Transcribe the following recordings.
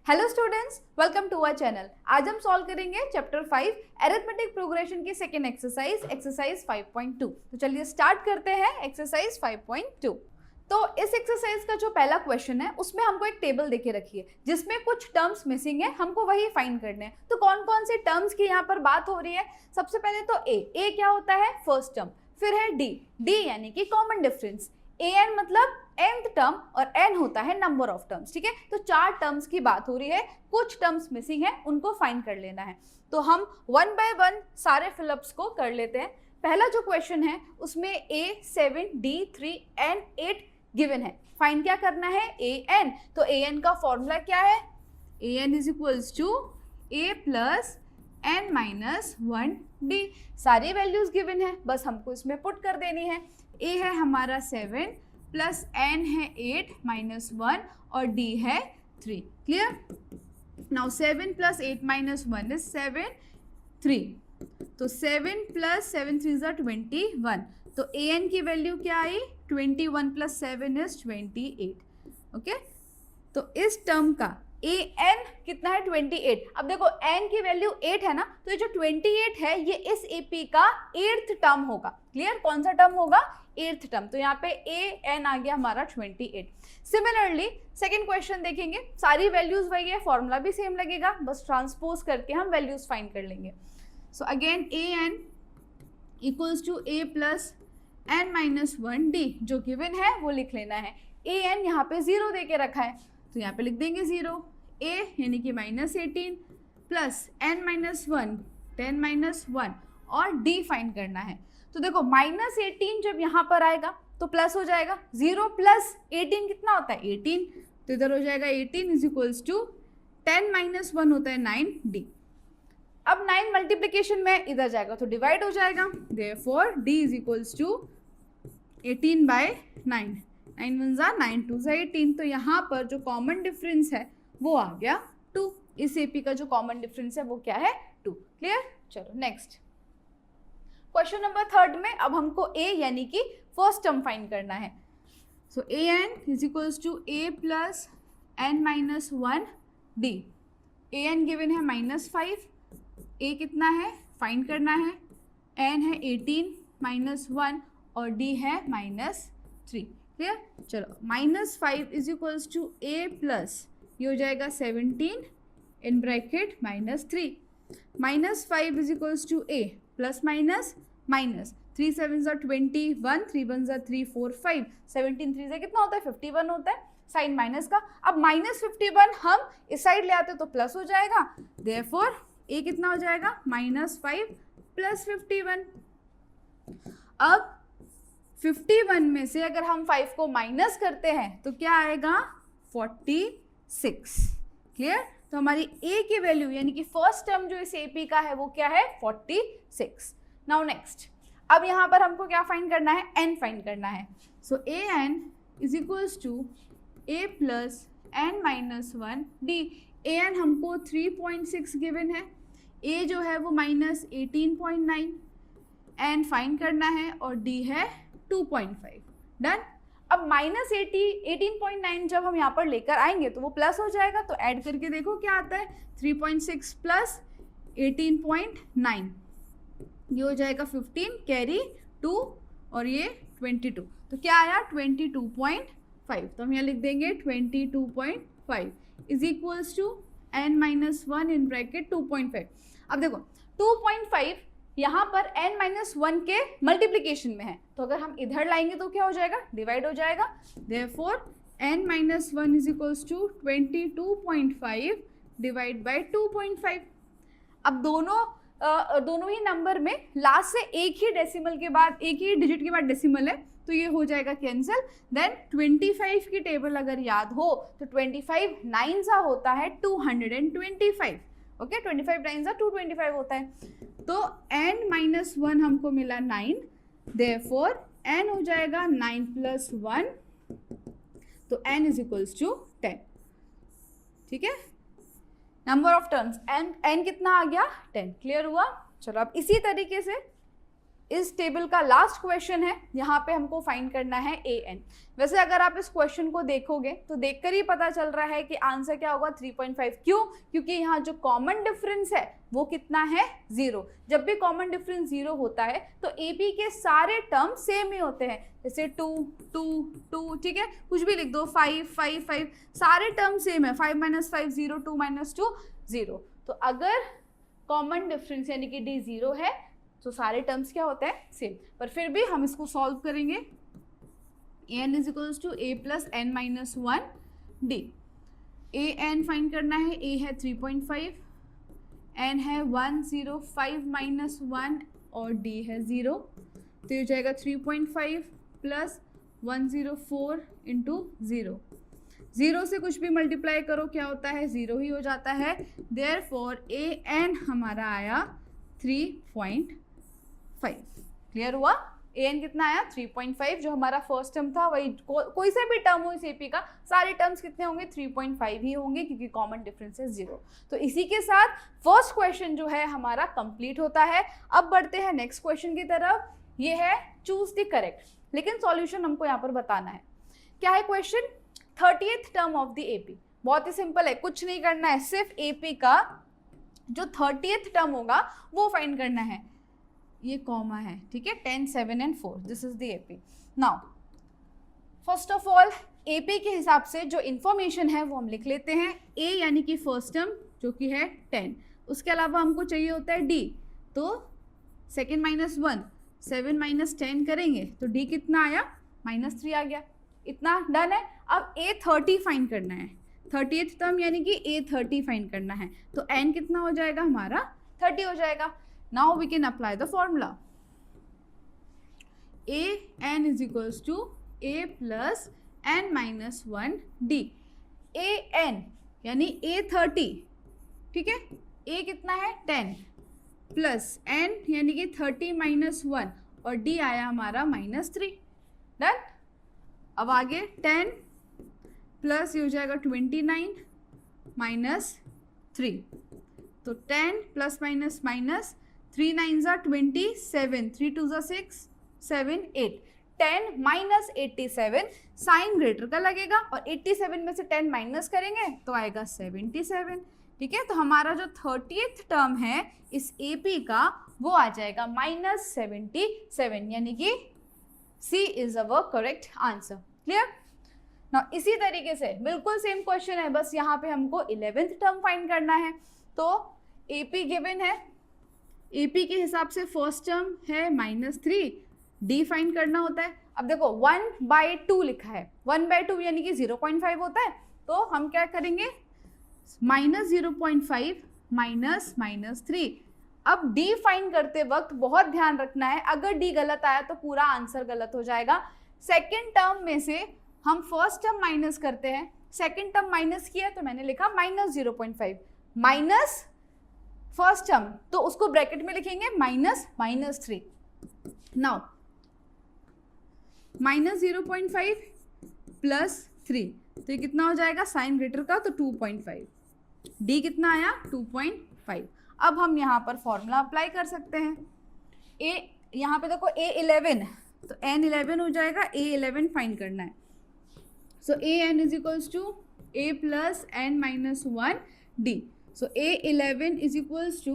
Hello students, welcome to our channel. आज हम solve करेंगे चैप्टर 5 अरिथमेटिक प्रोग्रेशन की सेकेंड एक्सरसाइज 5.2। तो चलिए स्टार्ट करते हैं एक्सरसाइज 5.2। तो इस एक्सरसाइज का जो पहला क्वेश्चन है उसमें हमको एक टेबल देके रखी है जिसमें कुछ टर्म्स मिसिंग है, हमको वही फाइंड करने हैं। तो कौन कौन से टर्म्स की यहाँ पर बात हो रही है? सबसे पहले तो ए क्या होता है? First term. फिर है डी यानी कि कॉमन डिफरेंस। an मतलब nth टर्म और n होता है नंबर ऑफ टर्म्स। ठीक है, तो 4 टर्म्स की बात हो रही है, कुछ टर्म्स मिसिंग है, उनको फाइंड कर लेना है। तो हम 1 बाय 1 सारे फिलअप्स को कर लेते हैं। पहला जो क्वेश्चन है उसमें a 7 d 3 n 8 गिवन है। फाइंड क्या करना है? an। तो an का फॉर्मूला क्या है? an is equals to a plus n minus 1 d। सारी वैल्यूज गिवन है, बस हमको इसमें पुट कर देनी है। a है हमारा 7 प्लस n है 8 माइनस 1 और d है 3। Clear? Now 7 plus 8 minus 1 is 7 3। तो 7 प्लस 7 3 इज 21। तो an की वैल्यू क्या आई? 21 प्लस 7 इज 28। ओके, तो इस टर्म का an कितना है? 28। अब देखो n की वैल्यू 8 है ना, तो ये जो 28 है ये इस AP का 8th टर्म होगा। क्लियर? कौन सा टर्म होगा? 8th term. तो यहाँ पे an आ गया हमारा 28। सिमिलरली सेकेंड क्वेश्चन देखेंगे, सारी वैल्यूज वही है, फॉर्मूला भी सेम लगेगा, बस ट्रांसपोज करके हम वैल्यूज फाइंड कर लेंगे। So again an equals to a plus n minus 1 d, जो गिवन है वो लिख लेना है। an यहाँ पे 0 दे के रखा है, तो यहाँ पे लिख देंगे 0। a यानी कि minus 18 plus n minus 1 10 minus 1 और d फाइंड करना है। तो देखो माइनस 18 जब यहाँ पर आएगा तो प्लस हो जाएगा। 0 प्लस 18 कितना होता है? 18। तो इधर हो जाएगा 18 इज इक्वल्स टू 10 माइनस 1 होता है 9d। अब 9 मल्टीप्लीकेशन में इधर जाएगा तो डिवाइड हो जाएगा। Therefore d is equals to 18 by 9। 9 1 जा 9 2 जा 18। तो यहाँ पर जो कॉमन डिफरेंस है वो आ गया 2। इस AP का जो कॉमन डिफरेंस है वो क्या है? 2। क्लियर? चलो नेक्स्ट क्वेश्चन नंबर 3 में अब हमको a यानी कि फर्स्ट टर्म फाइंड करना है। So an is equals to a plus n minus 1 d। an given है -5, a कितना है फाइंड करना है, n है 18 माइनस 1 और d है -3। क्लियर? चलो -5 is equals to a plus ये हो जाएगा 17 in bracket -3 -5 is equals to a plus minus minus 3 7 जा 21 3 1 जा 3 4 5 17 3 से कितना होता है? 51 होता है, साइन माइनस का। अब -51 हम इस साइड ले आते तो प्लस हो जाएगा। देयरफॉर a कितना हो जाएगा? -5 प्लस 51। अब 51 में से अगर हम 5 को माइनस करते हैं तो क्या आएगा? 46। क्लियर? तो हमारी a की वैल्यू यानी कि फर्स्ट टर्म जो इस AP का है वो क्या है? 46। नाउ नेक्स्ट, अब यहाँ पर हमको क्या फाइंड करना है? n फाइंड करना है। So an is equals to a plus n minus 1 d। an हमको 3.6 गिवन है, a जो है वो -18.9, n फाइंड करना है और d है 2.5। डन? अब -18.9 जब हम यहाँ पर लेकर आएंगे तो वो प्लस हो जाएगा, तो ऐड करके देखो क्या आता है। 3.6 प्लस 18.9 ये हो जाएगा 15, कैरी 2 और ये 22। तो क्या आया? 22.5। तो हम यहाँ लिख देंगे 22.5 is equals to n minus 1 in bracket 2.5। अब देखो 2.5 यहाँ पर n माइनस 1 के मल्टीप्लीकेशन में है, तो अगर हम इधर लाएंगे तो क्या हो जाएगा? डिवाइड हो जाएगा। Therefore n minus 1 is equals to 22.5 divide by 2.5। अब दोनों ही नंबर में लास्ट से एक ही डेसिमल के बाद, एक ही डिजिट के बाद डेसिमल है, तो ये हो जाएगा कैंसिल। देन 25 की टेबल अगर याद हो तो 25 9 सा होता है 225। ओके, 25 9 सा 225 होता है। तो n माइनस 1 हमको मिला 9, देयरफॉर n हो जाएगा 9 प्लस 1, तो n इज इक्वल्स टू 10। ठीक है, नंबर ऑफ टर्म्स n कितना आ गया? 10। क्लियर हुआ? चलो अब इसी तरीके से इस टेबल का लास्ट क्वेश्चन है, यहाँ पे हमको फाइंड करना है an। वैसे अगर आप इस क्वेश्चन को देखोगे तो देखकर ही पता चल रहा है कि आंसर क्या होगा 3.5। क्यों? क्योंकि यहाँ जो कॉमन डिफरेंस है वो कितना है 0। जब भी कॉमन डिफरेंस 0 होता है तो AP के सारे टर्म सेम ही होते हैं, जैसे 2 2 2, ठीक है, कुछ भी लिख दो, 5 5 5, सारे टर्म सेम है, 5 - 5 0, 2 - 2 0। तो अगर कॉमन डिफरेंस यानी कि D 0 है तो सारे टर्म्स क्या होते हैं सेम। पर फिर भी हम इसको सॉल्व करेंगे। an is equals to a plus n minus 1 d। an find करना है, a है 3.5, n है 105 माइनस 1 और d है 0। तो ये हो जाएगा 3.5 प्लस 104 इंटू 0। 0 से कुछ भी मल्टीप्लाई करो क्या होता है 0 ही हो जाता है। देयरफॉर an हमारा आया 3.5। क्लियर हुआ? an कितना आया 3.5, जो हमारा फर्स्ट टर्म था वही कोई से भी टर्म हो इस AP का, सारे टर्म्स कितने होंगे 3.5 ही होंगे क्योंकि कॉमन डिफरेंस है 0। तो इसी के साथ फर्स्ट क्वेश्चन जो है हमारा कंप्लीट होता है। अब बढ़ते हैं नेक्स्ट क्वेश्चन की तरफ। ये है चूज द करेक्ट, लेकिन सॉल्यूशन हमको यहाँ पर बताना है। क्या है question? 30th term of the AP। बहुत ही सिंपल है, कुछ नहीं करना है, सिर्फ AP का जो 30th टर्म होगा वो फाइंड करना है। ये कॉमा है, ठीक है, 10 7 and 4, this is the AP। Now first of all AP के हिसाब से जो इन्फॉर्मेशन है वो हम लिख लेते हैं। A यानी कि फर्स्ट टर्म जो कि है 10, उसके अलावा हमको चाहिए होता है D, तो सेकेंड माइनस 1, 7 माइनस 10 करेंगे तो D कितना आया -3 आ गया। इतना डन है। अब A30 फाइंड करना है, 30th टर्म यानी कि A30 फाइंड करना है, तो n कितना हो जाएगा हमारा 30 हो जाएगा। Now we can apply the formula. an is equals to a plus n minus 1 d। an यानी A30, ठीक है, a कितना है 10 प्लस n यानी कि 30 माइनस 1 और d आया हमारा -3। डन। अब आगे 10 प्लस ये हो जाएगा 29 माइनस 3, तो 10 plus minus minus 3 9s are 27, 3 2s are 6, 7 8, 10 minus 87 sign greater का लगेगा और 87 में से 10 माइनस करेंगे तो आएगा 77। ठीक है, तो हमारा जो 30th टर्म है इस AP का वो आ जाएगा -77, यानी कि C is our correct answer. Clear? ना इसी तरीके से बिल्कुल सेम क्वेश्चन है, बस यहाँ पे हमको 11th टर्म फाइंड करना है। तो AP गिवन है, AP के हिसाब से फर्स्ट टर्म है -3, D फाइंड करना होता है। अब देखो 1/2 लिखा है, 1/2 यानी कि 0.5 होता है, तो हम क्या करेंगे -0.5 -3। अब D फाइंड करते वक्त बहुत ध्यान रखना है, अगर D गलत आया तो पूरा आंसर गलत हो जाएगा। सेकेंड टर्म में से हम फर्स्ट टर्म माइनस करते हैं, सेकेंड टर्म माइनस किया तो मैंने लिखा -0.5 माइनस फर्स्ट टर्म, तो उसको ब्रैकेट में लिखेंगे -3। नाउ -0.5 प्लस 3, तो ये कितना हो जाएगा साइन ग्रेटर का, तो 2.5। D कितना आया 2.5। अब हम यहाँ पर फॉर्मूला अप्लाई कर सकते हैं। A यहाँ पे देखो A11, तो N11 हो जाएगा, A11 फाइंड करना है। So AN is equals to A plus N minus 1 D। So A11 is equals to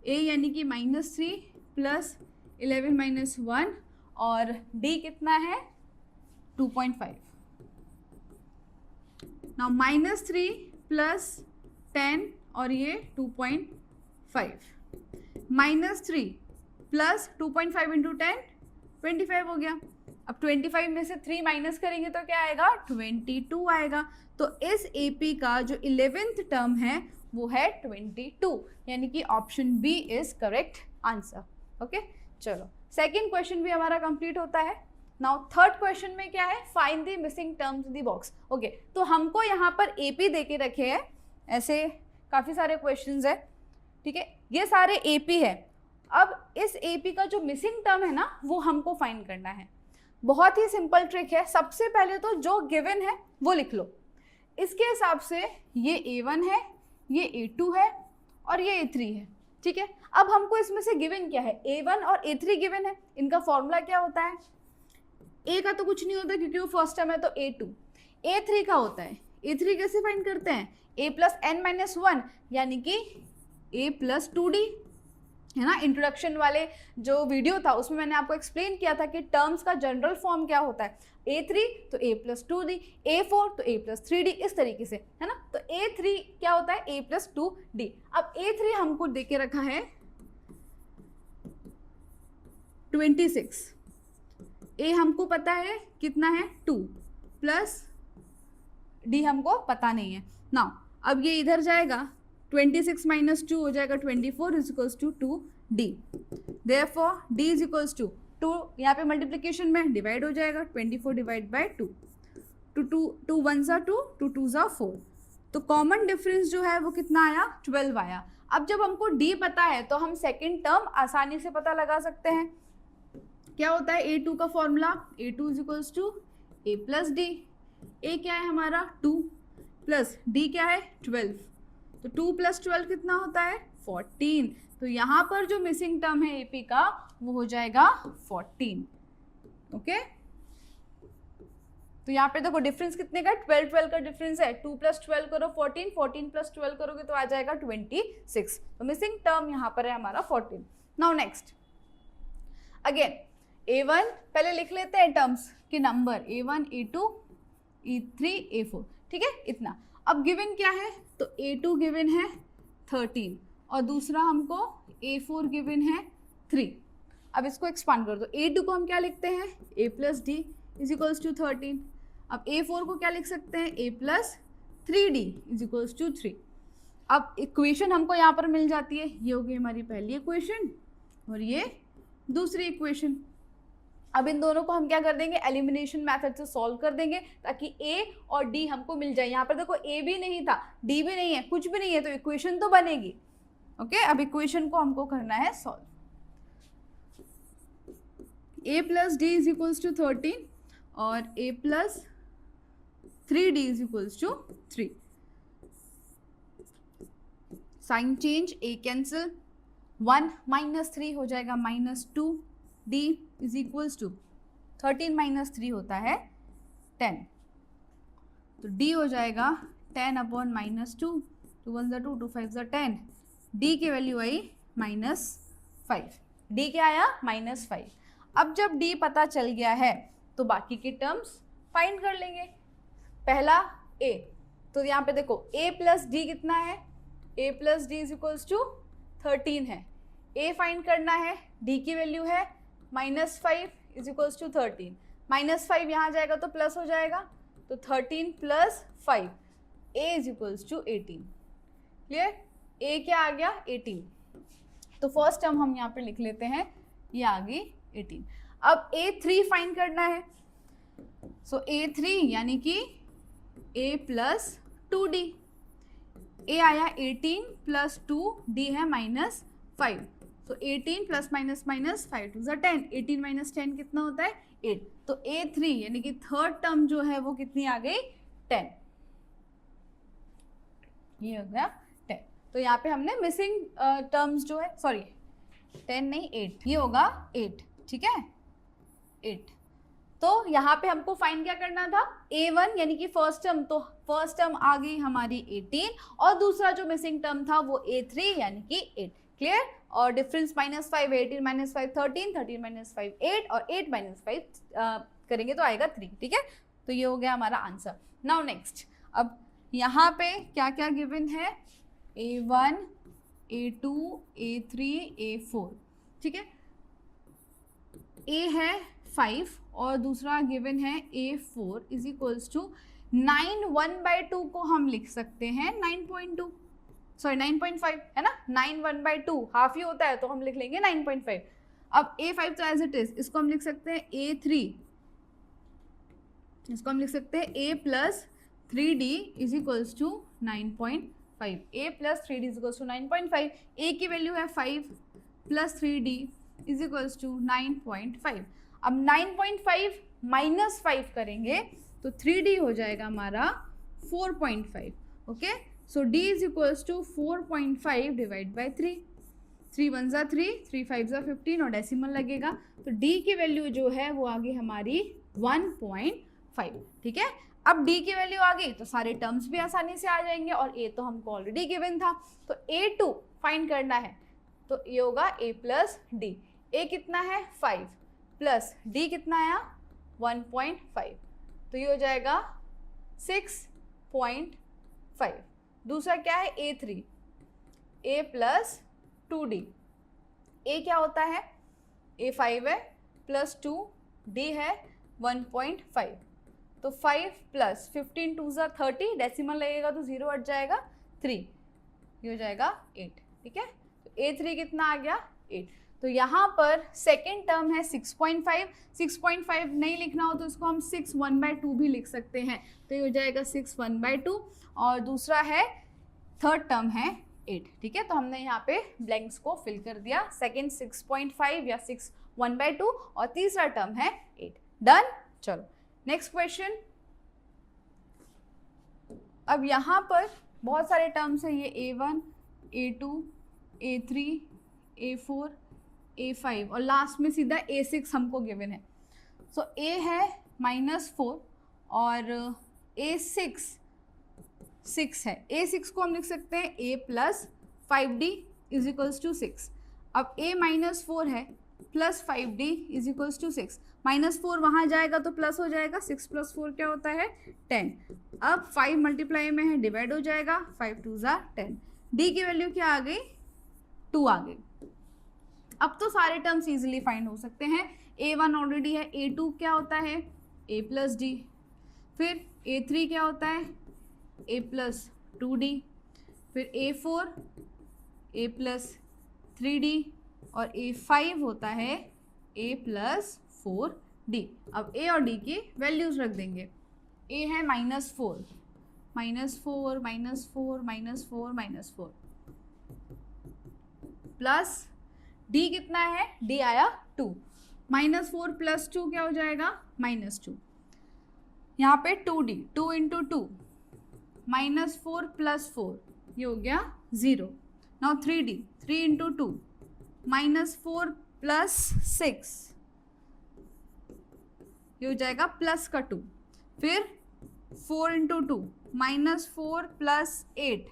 A यानी कि -3 प्लस 11 माइनस 1 और D कितना है 2.5। नाउ -3 प्लस 10 और ये 2.5, -3 प्लस 2.5 इंटू 10 25 हो गया। अब 25 में से 3 माइनस करेंगे तो क्या आएगा 22 आएगा। तो इस AP का जो 11th टर्म है वो है 22, यानी कि option B is correct answer. Okay, चलो सेकंड क्वेश्चन भी हमारा कंप्लीट होता है। नाउ थर्ड क्वेश्चन में क्या है, find the missing terms in the box. Okay, तो हमको यहाँ पर AP दे के रखे हैं, ऐसे काफ़ी सारे क्वेश्चंस है, ठीक है, ये सारे AP है। अब इस AP का जो मिसिंग टर्म है ना वो हमको फाइंड करना है। बहुत ही सिंपल ट्रिक है, सबसे पहले तो जो गिवन है वो लिख लो। इसके हिसाब से ये A1 है, ये A2 है और ये A3 है। ठीक है, अब हमको इसमें से गिवन क्या है, A1 और A3 गिवन है, इनका फॉर्मूला क्या होता है, A का तो कुछ नहीं होता क्योंकि वो फर्स्ट टर्म है, तो A2, A3 का होता है, A3 कैसे फाइंड करते हैं, A प्लस n माइनस 1 यानी कि A प्लस 2D, है ना। इंट्रोडक्शन वाले जो वीडियो था उसमें मैंने आपको एक्सप्लेन किया था कि टर्म्स का जनरल फॉर्म क्या होता है, A3 तो A प्लस 2D, A4 तो A प्लस 3D, इस तरीके से, है ना। तो A3 क्या होता है, A प्लस 2D। अब A3 हमको दे के रखा है 26, A हमको पता है कितना है 2 प्लस D हमको पता नहीं है। नाउ अब ये इधर जाएगा, 26 माइनस 2 हो जाएगा 24 is equals to 2D। Therefore D is equals to 2, यहाँ पे मल्टीप्लिकेशन में डिवाइड हो जाएगा, 24 डिवाइड बाय 2, 2 1 सा 2, 2 2 सा 4, तो कॉमन डिफरेंस जो है वो कितना आया, 12 आया। अब जब हमको D पता है तो हम सेकेंड टर्म आसानी से पता लगा सकते हैं। क्या होता है A2 का formula, A2 is equals to A plus D। A क्या है हमारा 2 प्लस D क्या है 12, तो 2 प्लस 12 कितना होता है 14, तो यहाँ पर जो मिसिंग टर्म है AP का वो हो जाएगा 14। ओके, तो यहाँ पे देखो डिफरेंस कितने का, 12 12 का डिफरेंस है, 2 प्लस 12 करो 14, 14 प्लस 12 करोगे तो आ जाएगा 26, तो मिसिंग टर्म यहाँ पर है हमारा 14। नाउ नेक्स्ट अगेन A1 पहले लिख लेते हैं टर्म्स के number, A1 A2 A3 A4, ठीक है इतना। अब गिवन क्या है, तो A2 गिवन है 13 और दूसरा हमको A4 गिवन है 3। अब इसको एक्सपांड कर दो, A2 को हम क्या लिखते हैं A plus D is equals to 13। अब A4 को क्या लिख सकते हैं A plus 3D is equals to 3। अब इक्वेशन हमको यहाँ पर मिल जाती है, ये होगी हमारी पहली इक्वेशन और ये दूसरी इक्वेशन। अब इन दोनों को हम क्या कर देंगे, एलिमिनेशन मेथड से सॉल्व कर देंगे ताकि A और D हमको मिल जाए। यहाँ पर देखो A भी नहीं था, D भी नहीं है, कुछ भी नहीं है, तो इक्वेशन तो बनेगी। ओके, अब इक्वेशन को हमको करना है solve. A plus D is equals to 13 और A plus 3D is equals to 3। Sign change, A cancel, 1 minus 3 हो जाएगा minus 2D is equals to 13 minus 3 होता है 10, तो D हो जाएगा 10 अपॉन माइनस 2, 2 1 2, 2 5 10, D की वैल्यू आई -5। D क्या आया -5। अब जब D पता चल गया है तो बाकी के टर्म्स फाइंड कर लेंगे। पहला A, तो यहाँ पे देखो A प्लस D कितना है, A plus D is equals to 13 है। A फाइंड करना है, D की वैल्यू है -5 इज इक्वल्स टू 13, -5 यहाँ जाएगा तो प्लस हो जाएगा, तो 13 plus 5 A is equals to 18। Clear, A क्या आ गया 18, तो फर्स्ट टर्म हम यहाँ पे लिख लेते हैं, ये आ गई 18। अब A3 फाइंड करना है, सो A3 यानी कि A प्लस 2D, A आया 18 प्लस 2D है -5, तो 18 plus minus minus 5 to 10, 18 minus 10 कितना होता है 8, तो A3 यानी कि थर्ड टर्म जो है वो कितनी आ गई 10, ये हो गया 10। तो यहाँ पे हमने मिसिंग टर्म्स जो है, सॉरी 10 नहीं 8, ये होगा 8, ठीक है 8। तो यहाँ पे हमको फाइंड क्या करना था, A1 यानी कि फर्स्ट टर्म, तो फर्स्ट टर्म आ गई हमारी 18 और दूसरा जो मिसिंग टर्म था वो A3 यानी कि 8। क्लियर, और डिफरेंस -5, 18 माइनस 5 13, 13 माइनस 5 8 और 8 माइनस 5 करेंगे तो आएगा 3, ठीक है। तो ये हो गया हमारा आंसर। नाउ नेक्स्ट, अब यहाँ पे क्या क्या गिवन है, A1 A2 A3 A4, ठीक है। A है 5 और दूसरा गिवन है A4 इज इक्वल्स टू 9, 1/2 को हम लिख सकते हैं 9.2, सॉरी 9.5 है ना, 9 1/2 हाफ ही होता है तो हम लिख लेंगे 9.5। अब A5 तो एज इट इज, इसको हम लिख सकते हैं A3, इसको हम लिख सकते हैं A plus 3D is equals to 9.5, A plus 3D is equals to 9.5, A की वैल्यू है 5 plus 3D is equals to 9.5। अब 9.5 माइनस 5 करेंगे तो 3D हो जाएगा हमारा 4.5, okay. So D is equals to 4.5 divide by 3, 3 1 जा 3, 3 5 जा 15 और डेसिमल लगेगा, तो डी की वैल्यू जो है वो आ गई हमारी 1.5। ठीक है, अब डी की वैल्यू आ गई तो सारे टर्म्स भी आसानी से आ जाएंगे, और ए तो हमको ऑलरेडी गिवन था, तो A2 फाइंड करना है, तो ये होगा A प्लस डी। ए कितना है 5 प्लस डी कितना आया 1.5, तो ये हो जाएगा 6.5। दूसरा क्या है A3, A प्लस 2D। ए क्या होता है, A 5 है प्लस 2, D है 1.5, तो 5 प्लस 15 2 ज़ा 30, डेसिमल लगेगा तो 0 हट जाएगा 3, ये हो जाएगा 8। ठीक है, तो A3 कितना आ गया 8। तो यहाँ पर सेकेंड टर्म है 6.5, 6.5 नहीं लिखना हो तो इसको हम 6 1/2 भी लिख सकते हैं, तो ये हो जाएगा 6 1/2, और दूसरा है थर्ड टर्म है 8। ठीक है, तो हमने यहाँ पे ब्लैंक्स को फिल कर दिया, सेकेंड 6.5 या 6 1/2 और तीसरा टर्म है 8। डन। चलो नेक्स्ट क्वेश्चन। अब यहाँ पर बहुत सारे टर्म्स है, ये A1 A2 A3 A4 A5 और लास्ट में सीधा A6 हमको गिवन है। सो A है -4 और A6 6 है। A6 को हम लिख सकते हैं A plus 5D is equals to 6। अब A -4 है plus 5D is equals to 6, -4 वहाँ जाएगा तो प्लस हो जाएगा, 6 + 4 क्या होता है 10। अब 5 मल्टीप्लाई में है, डिवाइड हो जाएगा, 5 2 ज़ा 10। D की वैल्यू क्या आ गई 2 आ गई। अब तो सारे टर्म्स इजीली फाइंड हो सकते हैं। A1 ऑलरेडी है, A2 क्या होता है A प्लस D, फिर A3 क्या होता है A प्लस 2D, फिर A4 A प्लस 3D और A5 होता है A प्लस 4D। अब A और D की वैल्यूज रख देंगे। A है -4 -4 -4 -4 -4 प्लस D कितना है, D आया 2, -4 + 2 क्या हो जाएगा -2। यहाँ पे 2D 2 × 2 -4 + 4 ये हो गया 0। नाउ 3D 3 × 2 -4 + 6 ये हो जाएगा प्लस का 2, फिर 4 × 2 -4 + 8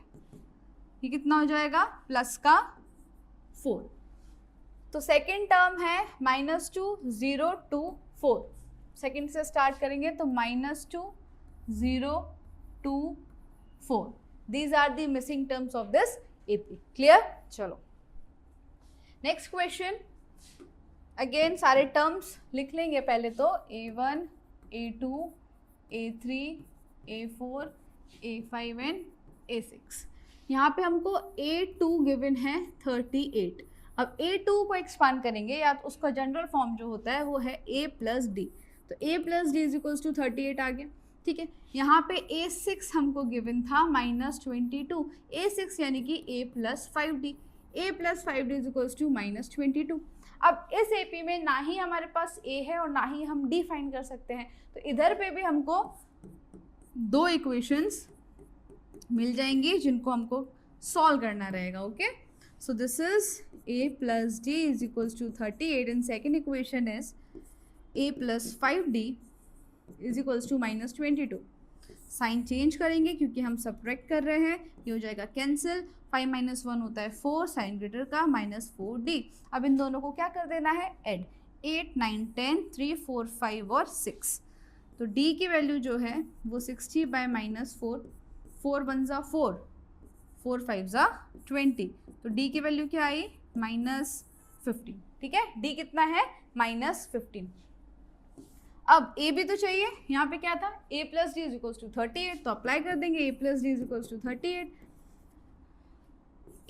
ये कितना हो जाएगा प्लस का 4। तो सेकेंड टर्म है -2 0 2 4। सेकेंड से स्टार्ट करेंगे तो -2 0 2 4। These are the missing terms of this AP। Clear. चलो नेक्स्ट क्वेश्चन। अगेन सारे टर्म्स लिख लेंगे पहले तो, A1 A2 A3 A4 A5 and A6। यहाँ पे हमको A2 गिवन है 38। अब A2 को एक्सपांड करेंगे, या तो उसका जनरल फॉर्म जो होता है वो है A प्लस D, तो A plus D is equals to 38 आ गया। ठीक है, यहाँ पे A6 हमको गिवन था -22, A6 यानी कि A plus 5D, A plus 5D is equals to -22। अब इस AP में ना ही हमारे पास A है और ना ही हम D फाइंड कर सकते हैं, तो इधर पे भी हमको दो इक्वेशंस मिल जाएंगी जिनको हमको सॉल्व करना रहेगा। Okay, so this is A plus D is equals to 38 and second equation is A plus 5D is equals to -22। Sign change करेंगे क्योंकि हम सब्ट्रैक्ट कर रहे हैं, ये हो जाएगा कैंसिल, 5 - 1 होता है 4, साइन ग्रेटर का -4D। अब इन दोनों को क्या कर देना है ऐड, 8 9 10 3 4 5 और 6, तो D की वैल्यू जो है वो 60 बाय -4, 4 1 ज़ा 4 4 5 ज़ा 20, तो D की वैल्यू क्या आई -15। ठीक है, D कितना है -15। अब A भी तो चाहिए, यहाँ पे क्या था A plus D is equals to 38, तो अप्लाई कर देंगे A plus D is equals to 38।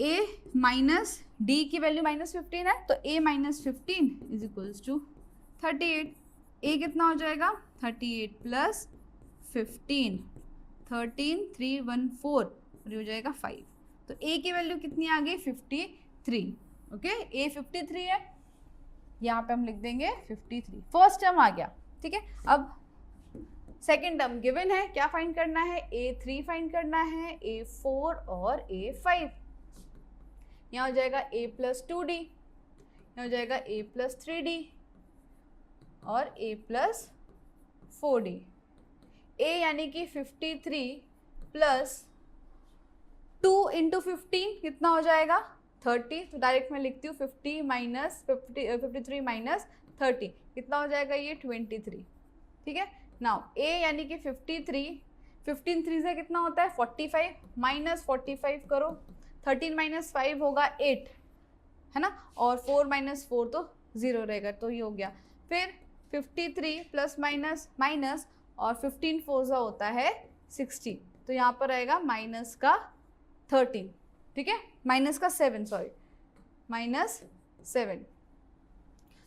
A minus D की वैल्यू -15 है, तो A -15 is equals to 38। A कितना हो जाएगा 38 प्लस 15, 13 3 1 4 और ये हो जाएगा 5, तो A की वैल्यू कितनी आ गई 53। ओके, A 53 है, यहाँ पे हम लिख देंगे 53। फर्स्ट टर्म आ गया। ठीक है, अब सेकेंड टर्म गिवन है, क्या फाइंड करना है A3 फाइंड करना है, A4 और A5। यहाँ हो जाएगा a प्लस 2d, यहाँ हो जाएगा a प्लस 3d और a प्लस 4d। a यानी कि 53 प्लस 2 इंटू 15 कितना हो जाएगा 30, तो डायरेक्ट मैं लिखती हूँ 53 माइनस 30 कितना हो जाएगा ये 23, ठीक है। नाउ a यानी कि 53, 15 3 से कितना होता है 45, माइनस 45 करो, 13 माइनस 5 होगा 8, है ना, और 4 माइनस 4 तो 0 रहेगा, तो ये हो गया। फिर 53 प्लस माइनस माइनस और 15 4 होता है 60, तो यहाँ पर आएगा माइनस का 13, ठीक है, माइनस का 7, सॉरी माइनस 7।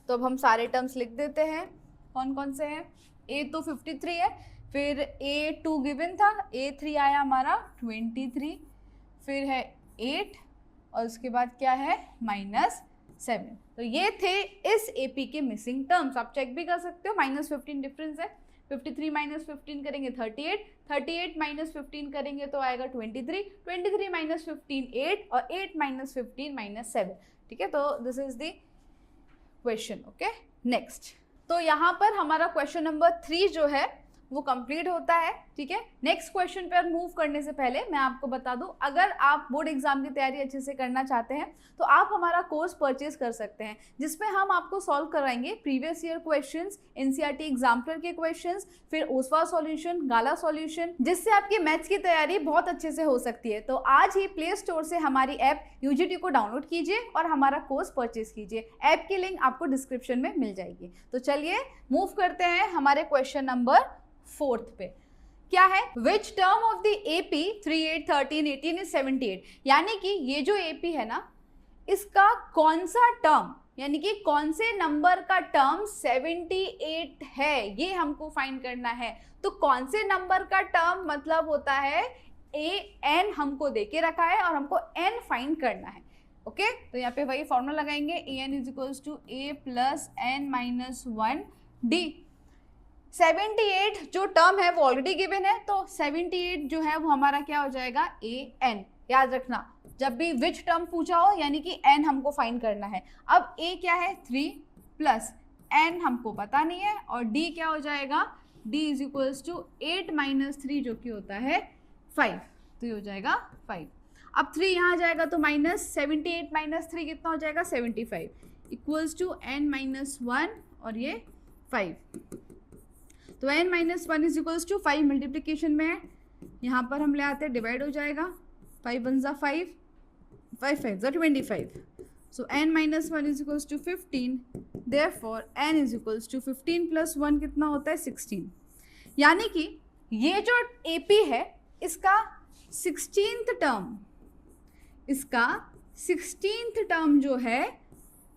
तो अब हम सारे टर्म्स लिख देते हैं, कौन कौन से हैं। a तो 53 है, फिर a2 गिवन था, a3 आया हमारा 23, फिर है 8 और उसके बाद क्या है -7। तो ये थे इस AP के मिसिंग टर्म्स। आप चेक भी कर सकते हो, -15 डिफरेंस है, 53 माइनस 15 करेंगे 38, 38 माइनस 15 करेंगे तो आएगा 23, 23 माइनस 15 8 और 8 माइनस 15 -7, ठीक है। तो this is the question, okay. Next, तो यहाँ पर हमारा क्वेश्चन नंबर 3 जो है वो कंप्लीट होता है, ठीक है। नेक्स्ट क्वेश्चन पर मूव करने से पहले मैं आपको बता दूं, अगर आप बोर्ड एग्जाम की तैयारी अच्छे से करना चाहते हैं तो आप हमारा कोर्स परचेज कर सकते हैं, जिसमें हम आपको सॉल्व कराएंगे previous year questions, NCERT exemplar के क्वेश्चंस, फिर ओसवा सॉल्यूशन, गाला सॉल्यूशन, जिससे आपकी मैथ्स की तैयारी बहुत अच्छे से हो सकती है। तो आज ही प्ले स्टोर से हमारी ऐप UGT को डाउनलोड कीजिए और हमारा कोर्स परचेज कीजिए। ऐप की लिंक आपको डिस्क्रिप्शन में मिल जाएगी। तो चलिए मूव करते हैं हमारे क्वेश्चन नंबर 4 पे। क्या है, which term of the AP 3, 8, 13, 18 is 78, यानी कि ये जो AP है ना, इसका कौन सा टर्म, यानी कि कौन से नंबर का टर्म 78 है, ये हमको फाइंड करना है। तो कौन से नंबर का टर्म मतलब होता है an हमको देके रखा है और हमको n फाइंड करना है, ओके। तो यहाँ पे वही फॉर्मूला लगाएंगे, an is equals to a plus n minus 1d। 78 जो टर्म है वो ऑलरेडी गिवन है, तो 78 जो है वो हमारा क्या हो जाएगा an। याद रखना, जब भी विच टर्म पूछा हो यानी कि n हमको फाइंड करना है। अब a क्या है 3 प्लस n हमको पता नहीं है, और d क्या हो जाएगा, d is equals to 8 minus 3 जो कि होता है 5, तो ये हो जाएगा 5। अब 3 यहाँ जाएगा तो माइनस 78 माइनस 3 कितना हो जाएगा 75 इक्वल्स टू n माइनस 1 और ये 5। तो n minus 1 is equals to 5 multiplication में है, यहाँ पर हम ले आते हैं डिवाइड हो जाएगा, 5 1 ज़ा 5, 5 5 ज़ा 25। So n minus 1 is equals to 15, therefore n is equals to 15 plus 1 कितना होता है 16। यानी कि ये जो AP है इसका 16th टर्म, इसका 16th टर्म जो है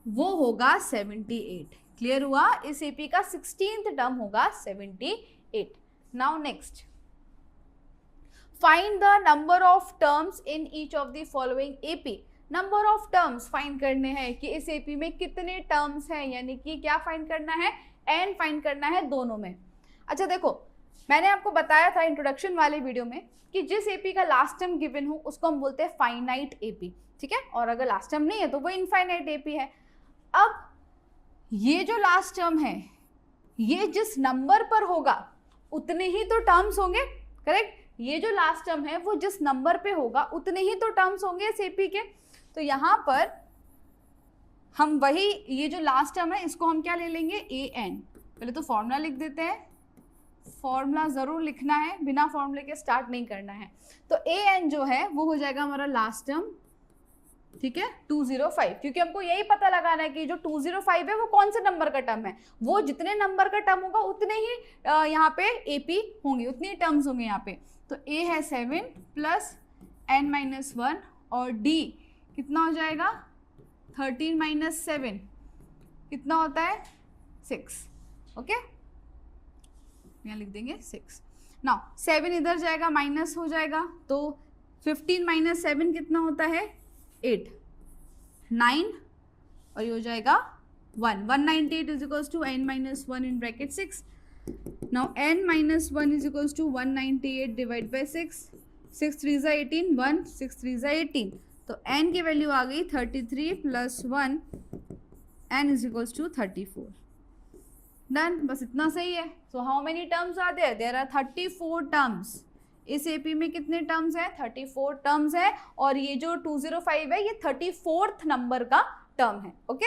वो होगा 78। क्लियर हुआ, इस AP का 16th टर्म होगा 78। Now next, find the number of terms in each of the following AP। Number of terms find करने हैं कि इस AP में कितने टर्म्स हैं, यानी कि क्या फाइंड करना है, n फाइंड करना है दोनों में। अच्छा देखो, मैंने आपको बताया था इंट्रोडक्शन वाले वीडियो में कि जिस AP का लास्ट टर्म गिवन हो उसको हम बोलते हैं फाइनाइट AP, ठीक है, और अगर लास्ट टर्म नहीं है तो वो इनफाइनाइट AP है। अब ये जो लास्ट टर्म है ये जिस नंबर पर होगा उतने ही तो टर्म्स होंगे, करेक्ट। ये जो लास्ट टर्म है वो जिस नंबर पे होगा उतने ही तो टर्म्स होंगे इस AP के। तो यहाँ पर हम वही, ये जो लास्ट टर्म है इसको हम क्या ले लेंगे an। पहले तो फॉर्मूला लिख देते हैं, फॉर्मूला जरूर लिखना है, बिना फॉर्मूले के स्टार्ट नहीं करना है। तो an जो है वो हो जाएगा हमारा लास्ट टर्म, ठीक है 205, क्योंकि हमको यही पता लगाना है कि जो 205 है वो कौन से नंबर का टर्म है। वो जितने नंबर का टर्म होगा उतने ही यहाँ पे AP होंगे, उतनी टर्म्स होंगे यहाँ पे। तो A है 7 प्लस n माइनस 1 और D कितना हो जाएगा 13 माइनस 7 कितना होता है 6, ओके, यहाँ लिख देंगे 6। नाउ 7 इधर जाएगा माइनस हो जाएगा, तो 15 माइनस 7 कितना होता है 8, 9 और ये हो जाएगा 1। 198 is equals to n minus 1 in bracket 6। Now n minus 1 is equals to 198 divide by 6, 6 3 ज़ा 18, 1 6 3 ज़ा 18, तो n की वैल्यू आ गई 33 plus 1, n is equals to 34। Done, बस इतना सही है। So how many terms are there? There are 34 terms. इस एपी में कितने टर्म्स हैं? 34 टर्म्स है, और ये जो 205 है ये 34th नंबर का टर्म है। ओके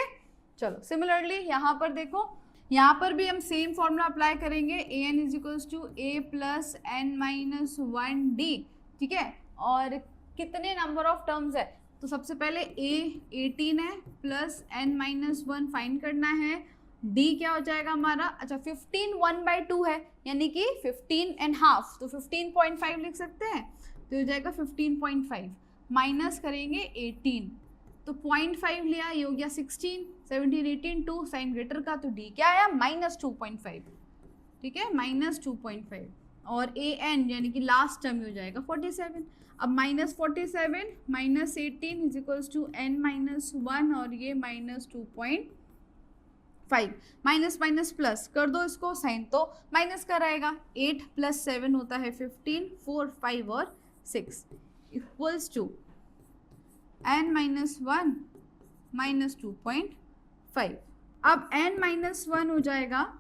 चलो, सिमिलरली यहाँ पर देखो, यहाँ पर भी हम सेम फॉर्मूला अप्लाई करेंगे, A N is equals to A plus N minus 1d। ठीक है, और कितने नंबर ऑफ टर्म्स है? तो सबसे पहले ए 18 है, प्लस एन माइनस 1 फाइंड करना है, डी क्या हो जाएगा हमारा? अच्छा 15 1/2 है, यानी कि 15.5, तो 15.5 लिख सकते हैं, तो हो जाएगा 15.5, माइनस करेंगे 18, तो 0.5 लिया, ये हो गया 16, 17 18 2 साइन ग्रेटर का, तो डी क्या आया? -2.5। ठीक है, -2.5, और ए एन यानी कि लास्ट टर्म हो जाएगा 47। अब -47 minus 18 is equals to n minus 1, और ये -2.5, माइनस माइनस प्लस कर दो इसको साइन, तो माइनस का रहेगा। 8 प्लस 7 होता है 15, 4 5 और 6 equals to n minus 1 minus 2.5। अब n माइनस 1 हो जाएगा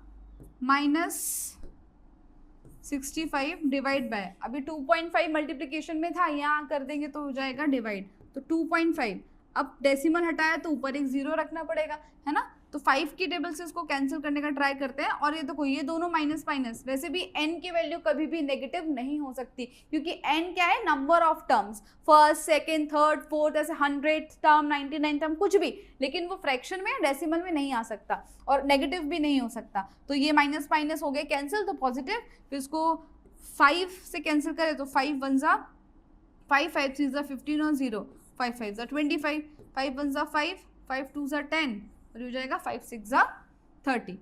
-65 डिवाइड बाय, अभी 2.5 मल्टीप्लिकेशन में था, यहाँ कर देंगे तो हो जाएगा डिवाइड, तो 2.5। अब डेसिमल हटाया तो ऊपर एक 0 रखना पड़ेगा, है ना, तो 5 की टेबल से इसको कैंसिल करने का ट्राई करते हैं। और ये देखो, ये दोनों माइनस माइनस, वैसे भी n की वैल्यू कभी भी नेगेटिव नहीं हो सकती, क्योंकि n क्या है? Number of terms, first second third fourth, ऐसे 100 टर्म 99 टर्म कुछ भी, लेकिन वो फ्रैक्शन में डेसिमल में नहीं आ सकता, और नेगेटिव भी नहीं हो सकता। तो ये माइनस माइनस हो गए कैंसिल, तो पॉजिटिव, फिर इसको 5 से कैंसिल करें तो 5 1 जा 5, 5 3 जा 15 और 0, 5 5 जा 25, 5 1 जा 5, 5 2 जा 10, और हो जाएगा 5 6 जा 30।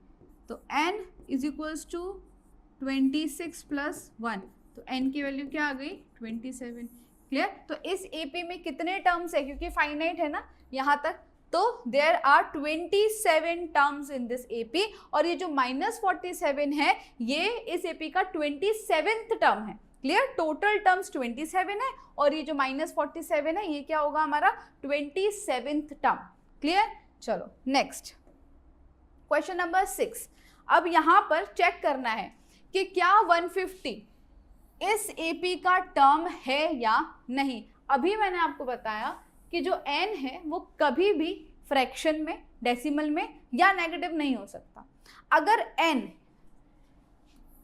तो n is equals to 26 plus 1, तो n की वैल्यू क्या आ गई? 27। क्लियर? तो इस एपी में कितने टर्म्स है? क्योंकि फाइनाइट है ना यहाँ तक, तो there are 27 terms in this AP, और ये जो -47 है ये इस एपी का 27th टर्म है। क्लियर? टोटल टर्म्स 27 है, और ये जो -47 है ये क्या होगा हमारा? 27th term. क्लियर? चलो नेक्स्ट क्वेश्चन नंबर 6। अब यहाँ पर चेक करना है कि क्या 150 इस एपी का टर्म है या नहीं। अभी मैंने आपको बताया कि जो n है वो कभी भी फ्रैक्शन में, डेसिमल में या नेगेटिव नहीं हो सकता। अगर n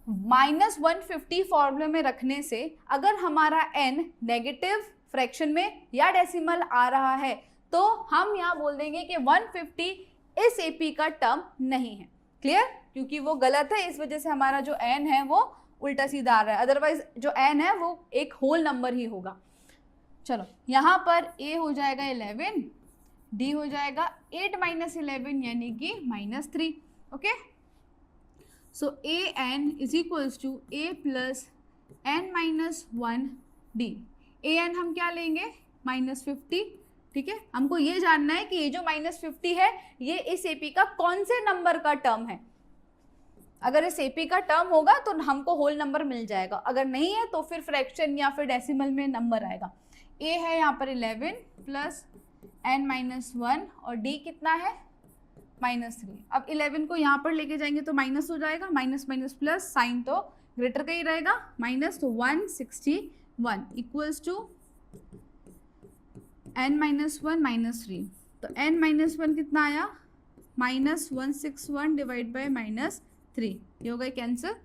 -150 फॉर्मूले में रखने से अगर हमारा n नेगेटिव, फ्रैक्शन में या डेसिमल आ रहा है, तो हम यहाँ बोल देंगे कि 150 इस एपी का टर्म नहीं है। क्लियर? क्योंकि वो गलत है, इस वजह से हमारा जो n है वो उल्टा सीधा आ रहा है, अदरवाइज जो n है वो एक होल नंबर ही होगा। चलो, यहाँ पर a हो जाएगा 11, d हो जाएगा 8 माइनस 11 यानी कि -3। Okay, so a n is equals to a plus n minus 1d। a n हम क्या लेंगे? -50। ठीक है, हमको ये जानना है कि ये जो -50 है ये इस एपी का कौन से नंबर का टर्म है। अगर इस एपी का टर्म होगा तो हमको होल नंबर मिल जाएगा, अगर नहीं है तो फिर फ्रैक्शन या फिर डेसिमल में नंबर आएगा। a है यहाँ पर 11 प्लस n माइनस 1, और d कितना है? -3। अब 11 को यहाँ पर लेके जाएंगे तो माइनस हो जाएगा, माइनस माइनस प्लस, साइन तो ग्रेटर का ही रहेगा, माइनस, तो 161 इक्वल्स टू n माइनस 1 -3। तो n माइनस 1 कितना आया? -161 डिवाइड बाई -3, ये हो गए cancel.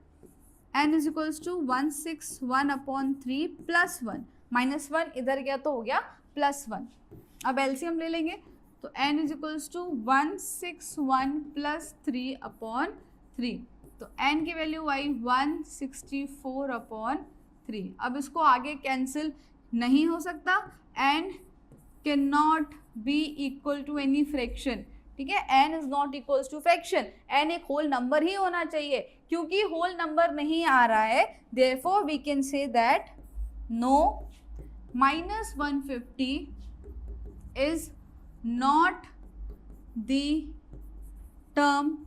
n is equals to 161/3 plus 1, -1 इधर गया तो हो गया +1। अब एलसीएम ले लेंगे तो n is equals to 161 plus 3/3, तो n की वैल्यू आई 164/3। अब इसको आगे कैंसिल नहीं हो सकता, n can not be equal to any fraction. ठीक है, n is not equals to fraction, n एक होल नंबर ही होना चाहिए, क्योंकि होल नंबर नहीं आ रहा है, therefore we can say that no -150 is not the term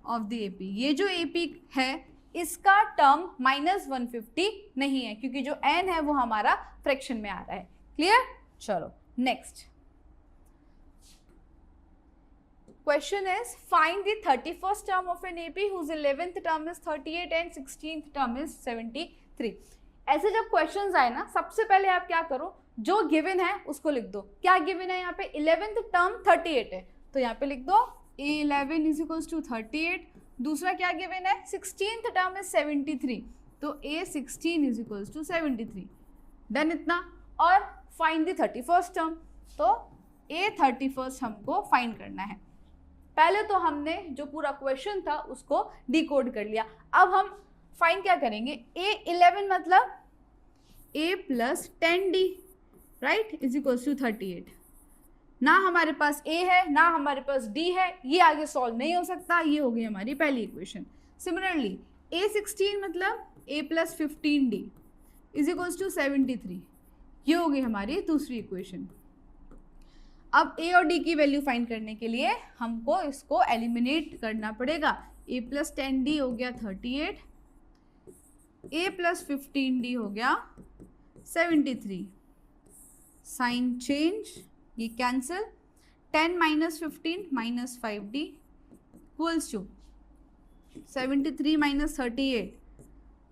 of the AP. ये जो एपी है इसका टर्म -150 नहीं है, क्योंकि जो n है वो हमारा फ्रैक्शन में आ रहा है। क्लियर? चलो next question is find the 31st term of an AP whose 11th term is 38 and 16th term is 73. ऐसे जब क्वेश्चंस आए ना, सबसे पहले आप क्या करो, जो गिवन है उसको लिख दो. क्या गिवन है यहाँ पे? 11th टर्म 38 है, तो यहाँ पे लिख दो A11 इज इक्वल्स टू 38. दूसरा क्या गिवन है? 16th टर्म इज 73, तो A16 is equals to 73. Done इतना. और फाइंड द 31st टर्म, तो A31 हमको फाइंड करना है. पहले तो हमने जो पूरा क्वेश्चन था उसको डिकोड कर लिया. अब हम फाइंड क्या करेंगे? A11 मतलब A plus 10D right is equals to 38. ना हमारे पास A है ना हमारे पास D है, ये आगे सॉल्व नहीं हो सकता. ये हो गई हमारी पहली इक्वेशन. सिमिलरली A16 मतलब A plus 15D is equals to 73. ये हो गई हमारी दूसरी इक्वेशन. अब A और D की वैल्यू फाइंड करने के लिए हमको इसको एलिमिनेट करना पड़ेगा. A प्लस 10D हो गया 38, A प्लस 15D हो गया 73. साइन चेंज, ये cancel. 10 minus 15 minus 5D equals to 73 minus 38,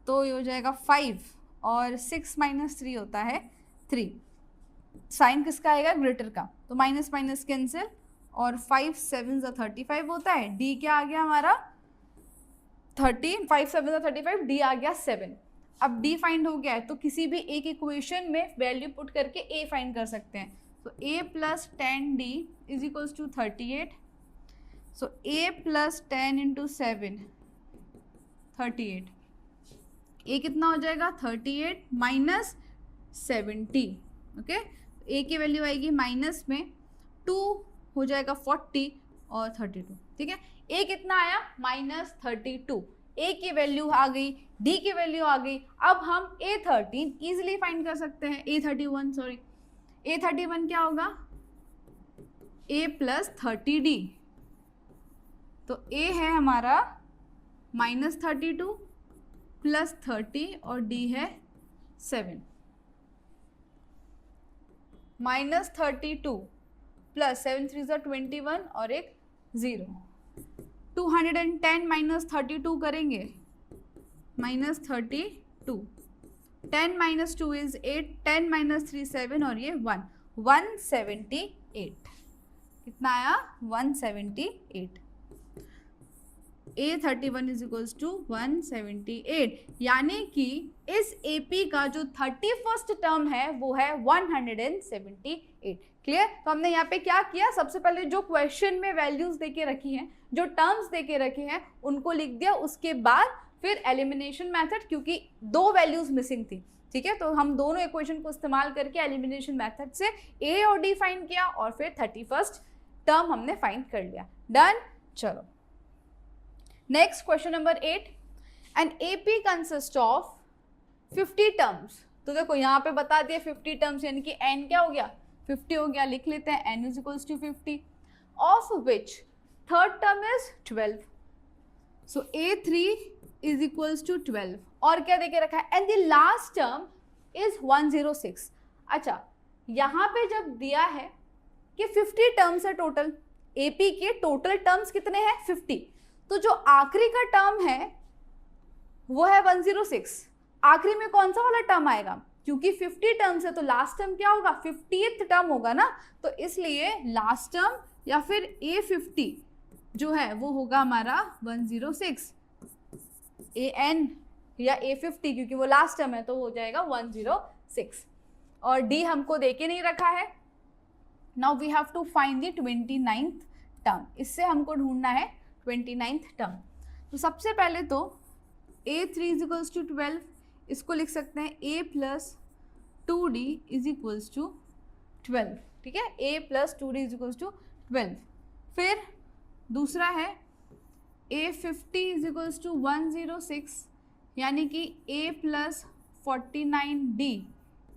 तो ये हो जाएगा 5 और 6 माइनस 3 होता है 3. साइन किसका आएगा? ग्रेटर का, तो माइनस माइनस कैंसिल और 5 7 35 होता है. डी क्या आ गया हमारा? 30. 5 7 35, डी आ गया 7. अब डी फाइंड हो गया है तो किसी भी एक इक्वेशन में वैल्यू पुट करके ए फाइंड कर सकते हैं. तो A plus 10D is equals to 38. So A plus 10 into 7 38. A कितना हो जाएगा? 38 माइनस 70. ओके, ए की वैल्यू आएगी माइनस में 2 हो जाएगा 40 और 32. ठीक है, ए कितना आया? माइनस 32. ए की वैल्यू आ गई, डी की वैल्यू आ गई. अब हम A13 इजीली फाइंड कर सकते हैं. A31 सॉरी, A31 क्या होगा? A plus 30D. तो A है हमारा माइनस 32 प्लस 30 और D है 7. माइनस 32 प्लस 7 3 21 और एक 0. 210 माइनस 32 करेंगे, माइनस 32. 10 माइनस 2 इज 8, 10 माइनस 3 7 और ये 1. 178. कितना आया? 178. A31 is equals to 178. यानी कि इस AP का जो 31st टर्म है वो है 178. क्लियर? तो हमने यहाँ पे क्या किया? सबसे पहले जो क्वेश्चन में वैल्यूज देके रखी हैं, जो टर्म्स देके रखे हैं, उनको लिख दिया. उसके बाद फिर एलिमिनेशन मेथड, क्योंकि 2 वैल्यूज मिसिंग थी. ठीक है, तो हम दोनों इक्वेशन को इस्तेमाल करके एलिमिनेशन मेथड से A और D फाइंड किया और फिर 31st टर्म हमने फाइंड कर लिया. डन. चलो next question number 8. An AP consist of 50 terms. तो देखो यहाँ पे बता दिया 50 टर्म्स, यानी कि n क्या हो गया? 50 हो गया. लिख लेते हैं n is equals to 50, of which third term is 12. So A3 is equals to 12. और क्या देके रखा है? And the last term is 106. अच्छा, यहाँ पे जब दिया है कि 50 टर्म्स है टोटल, AP के टोटल टर्म्स कितने हैं? 50. तो जो आखिरी का टर्म है वो है 106. आखिरी में कौन सा वाला टर्म आएगा? क्योंकि 50 टर्म्स है तो लास्ट टर्म क्या होगा? 50th टर्म होगा ना. तो इसलिए लास्ट टर्म या फिर A50 जो है वो होगा हमारा 106. AN या A50 क्योंकि वो लास्ट टर्म है तो हो जाएगा 106. और D हमको देके नहीं रखा है. Now we have to find the 29th term. इससे हमको ढूंढना है 29th टर्म. तो सबसे पहले तो A3 इज इक्वल्स टू 12. इसको लिख सकते हैं A plus 2D is equals to 12. ठीक है, A plus 2D is equals to 12. फिर दूसरा है A50 इज इक्वल्स टू 106, यानी कि A plus 49D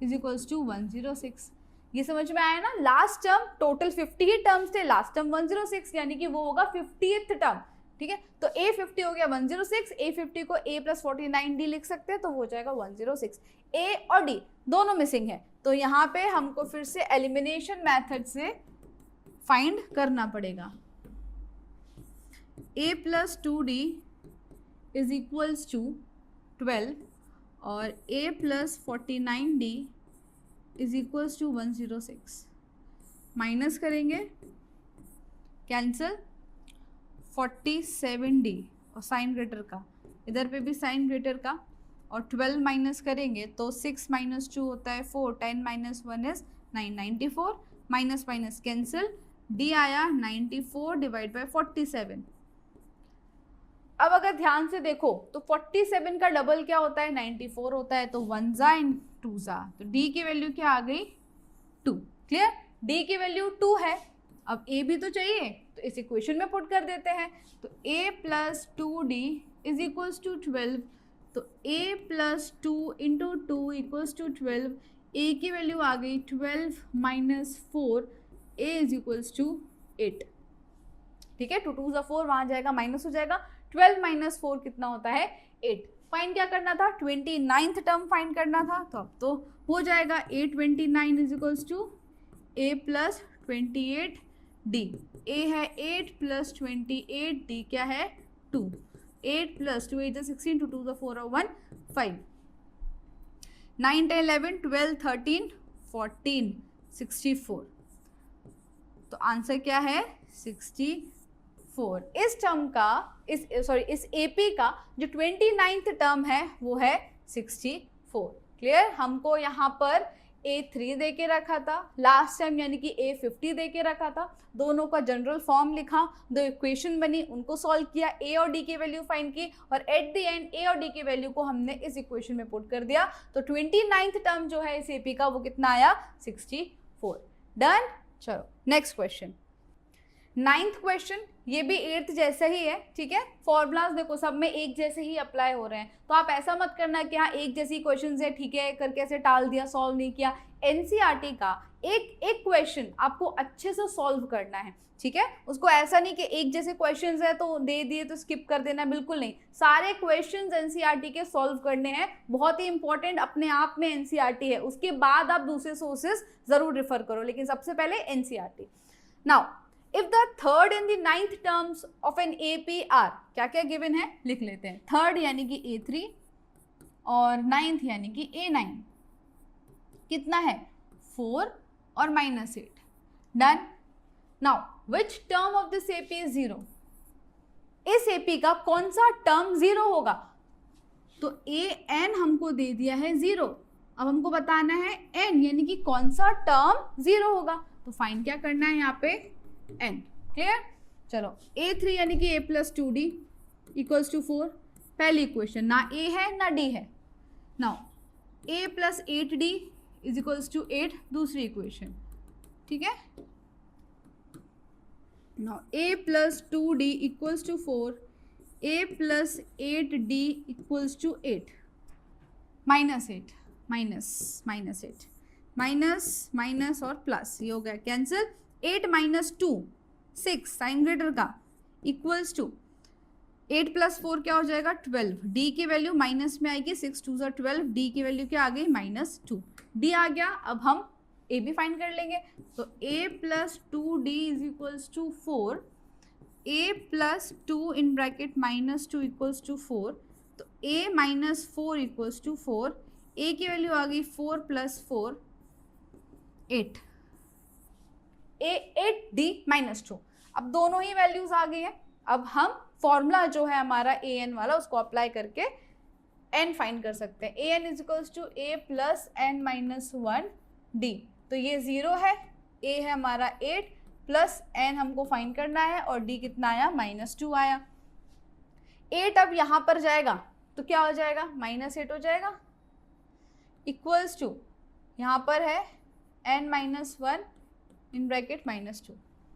is equals to 106. ये समझ में आया ना? लास्ट टर्म टोटल 50 ही टर्म्स थे, लास्ट टर्म 106, यानी कि वो होगा 50th टर्म. ठीक है, तो A50 हो गया 106. A50 को A प्लस 49D लिख सकते हैं तो वो हो जाएगा 106. A और D दोनों मिसिंग है, तो यहाँ पे हमको फिर से एलिमिनेशन मेथड से फाइंड करना पड़ेगा। a plus 2d is equals to 12 और a plus 49d is equals to 106। Minus करेंगे, कैंसिल, 47d और साइन ग्रेटर का, इधर पे भी साइन ग्रेटर का, और 12 माइनस करेंगे तो 6 माइनस 2 होता है 4, 10 minus 1 is 9, 94, minus minus cancel, d आया 94 डिवाइड बाय 47। अब अगर ध्यान से देखो तो 47 का डबल क्या होता है, 94 होता है, तो 1 जा एंड 2 जा, तो d की वैल्यू क्या आ गई, 2। क्लियर, d की वैल्यू 2 है। अब a भी तो चाहिए, तो इस इक्वेशन में पुट कर देते हैं, तो a plus 2d is equals to 12, तो a plus 2 into 2 equals to 12, a की वैल्यू आ गई 12 minus 4, a is equals to 8। ठीक है, 2 2 जा 4, वहां जाएगा माइनस हो जाएगा, 12 माइनस 4 कितना होता है, 8। फाइंड क्या करना था, 29th टर्म फाइंड करना था, तो अब तो हो जाएगा, a 29 is equals to a plus 28d, a है 8 प्लस 28, d क्या है 2, 8 प्लस 2 8 16, 2 2 4 और 1 5, 9 10 11 12 13 14 64, तो आंसर क्या है 64। इस टर्म का इस AP का जो 29th टर्म है वो है 64। क्लियर, हमको यहाँ पर A3 दे के रखा था लास्ट टाइम, यानी कि A50 दे के रखा था, दोनों का जनरल फॉर्म लिखा, दो इक्वेशन बनी, उनको सॉल्व किया, A और D की वैल्यू फाइंड की, और एट द एंड A और D की वैल्यू को हमने इस इक्वेशन में पुट कर दिया, तो 29th टर्म जो है इस AP का वो कितना आया, 64। डन। चलो नेक्स्ट क्वेश्चन, 9th क्वेश्चन, ये भी 8th जैसा ही है। ठीक है, फॉर्मूलाज देखो सब में एक जैसे ही अप्लाई हो रहे हैं, तो आप ऐसा मत करना कि हाँ एक जैसी क्वेश्चंस है ठीक है करके ऐसे टाल दिया, सॉल्व नहीं किया। एनसीईआरटी का एक क्वेश्चन आपको अच्छे से सॉल्व करना है। ठीक है, उसको ऐसा नहीं कि एक जैसे क्वेश्चंस है तो दे दिए तो स्किप कर देना, बिल्कुल नहीं, सारे क्वेश्चंस एनसीईआरटी के सॉल्व करने हैं। बहुत ही इंपॉर्टेंट अपने आप में एनसीईआरटी है, उसके बाद आप दूसरे सोर्सेज जरूर रेफर करो, लेकिन सबसे पहले NCERT. Now if the third and the 9th terms of an AP are, क्या क्या गिवन है लिख लेते हैं, थर्ड यानी कि A3 और 9th यानी कि A9, कितना है 4 और -8। Done. Now which term of this AP is 0, इस AP का कौन सा टर्म 0 होगा, तो AN हमको दे दिया है 0, अब हमको बताना है N यानी कि कौन सा टर्म 0 होगा, तो फाइंड क्या करना है यहाँ पे n। क्लियर, चलो A3 यानी कि a plus 2d equals to 4, पहली इक्वेशन, ना a है ना d है। Now a plus 8d is equals to 8, दूसरी इक्वेशन। ठीक है, now a plus 2d equals to 4, a plus 8d equals to 8, minus 8 minus minus 8 minus minus और plus, ये हो गया कैंसिल, 8 माइनस 2 6 साइन ग्रेटर का इक्वल्स टू 8 प्लस 4 क्या हो जाएगा 12, d की वैल्यू माइनस में आएगी, 6 2 12, d की वैल्यू क्या आ गई -2, d आ गया। अब हम a भी फाइंड कर लेंगे, तो a plus 2d is equals to 4, a plus 2 in bracket -2 equals to 4, तो a minus 4 equals to 4, a की वैल्यू आ गई 4 प्लस 4 8, A8d -2। अब दोनों ही वैल्यूज आ गई है, अब हम फॉर्मूला जो है हमारा an वाला उसको अप्लाई करके n फाइंड कर सकते हैं। an is equals to a plus n minus 1d, तो ये 0 है, a है हमारा 8 प्लस n हमको फाइंड करना है, और d कितना आया -2 आया। 8 अब यहाँ पर जाएगा तो क्या हो जाएगा -8 हो जाएगा, इक्वल्स टू यहाँ पर है n माइनस 1 इन ब्रैकेट -2,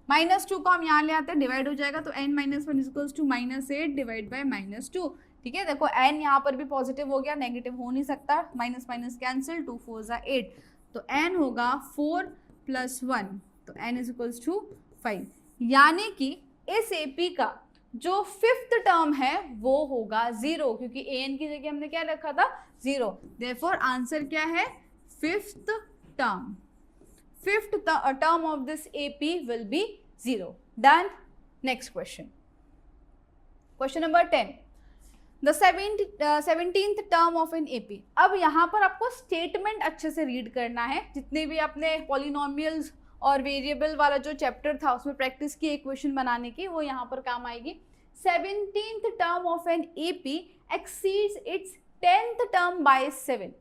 -2 को हम यहाँ ले आते हैं, डिवाइड हो जाएगा, तो n minus 1 equals to -8 divide by -2। ठीक है, देखो n यहाँ पर भी पॉजिटिव हो गया, नेगेटिव हो नहीं सकता, माइनस माइनस कैंसिल, 2 4 जा 8, तो n होगा 4 प्लस 1, तो n इज इक्वल्स टू 5, यानी कि इस AP का जो 5th टर्म है वो होगा 0, क्योंकि an की जगह हमने क्या रखा था 0, देयरफॉर आंसर क्या है fifth term of this AP will be 0. Done. Next question. Question number 10. The 17th term of an AP. अब यहाँ पर आपको स्टेटमेंट अच्छे से रीड करना है. जितने भी आपने पॉलिनोमियल्स और वेरिएबल वाला जो चैप्टर था उसमें प्रैक्टिस की इक्वेशन बनाने की, वो यहाँ पर काम आएगी. 17th term of an AP exceeds its 10th term by 7.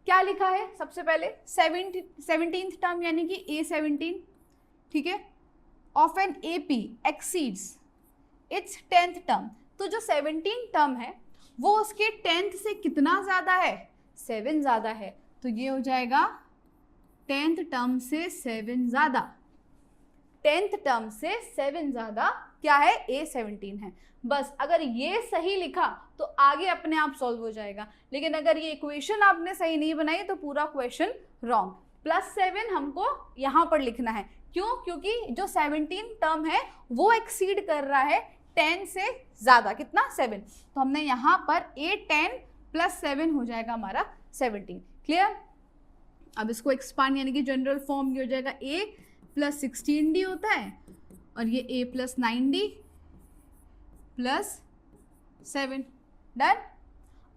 क्या लिखा है सबसे पहले? 17th टर्म यानी कि A17, ठीक है, of an AP exceeds its 10th term. तो जो 17th टर्म है वो उसके 10th से कितना ज्यादा है? 7 ज्यादा है. तो ये हो जाएगा 10th टर्म से 7 ज्यादा. 10th टर्म से 7 ज्यादा क्या है? A17 है. बस अगर ये सही लिखा तो आगे अपने आप सॉल्व हो जाएगा. लेकिन अगर ये इक्वेशन आपने सही नहीं बनाई तो पूरा क्वेश्चन रॉन्ग. +7 हमको यहाँ पर लिखना है. क्यों? क्योंकि जो 17 टर्म है वो एक्सीड कर रहा है 10 से ज्यादा. कितना? 7. तो हमने यहाँ पर A10 + 7 हो जाएगा हमारा 17. क्लियर? अब इसको एक्सपांड यानी कि जनरल फॉर्म ये हो जाएगा A + 16D होता है और ये A + 9D + 7. डन.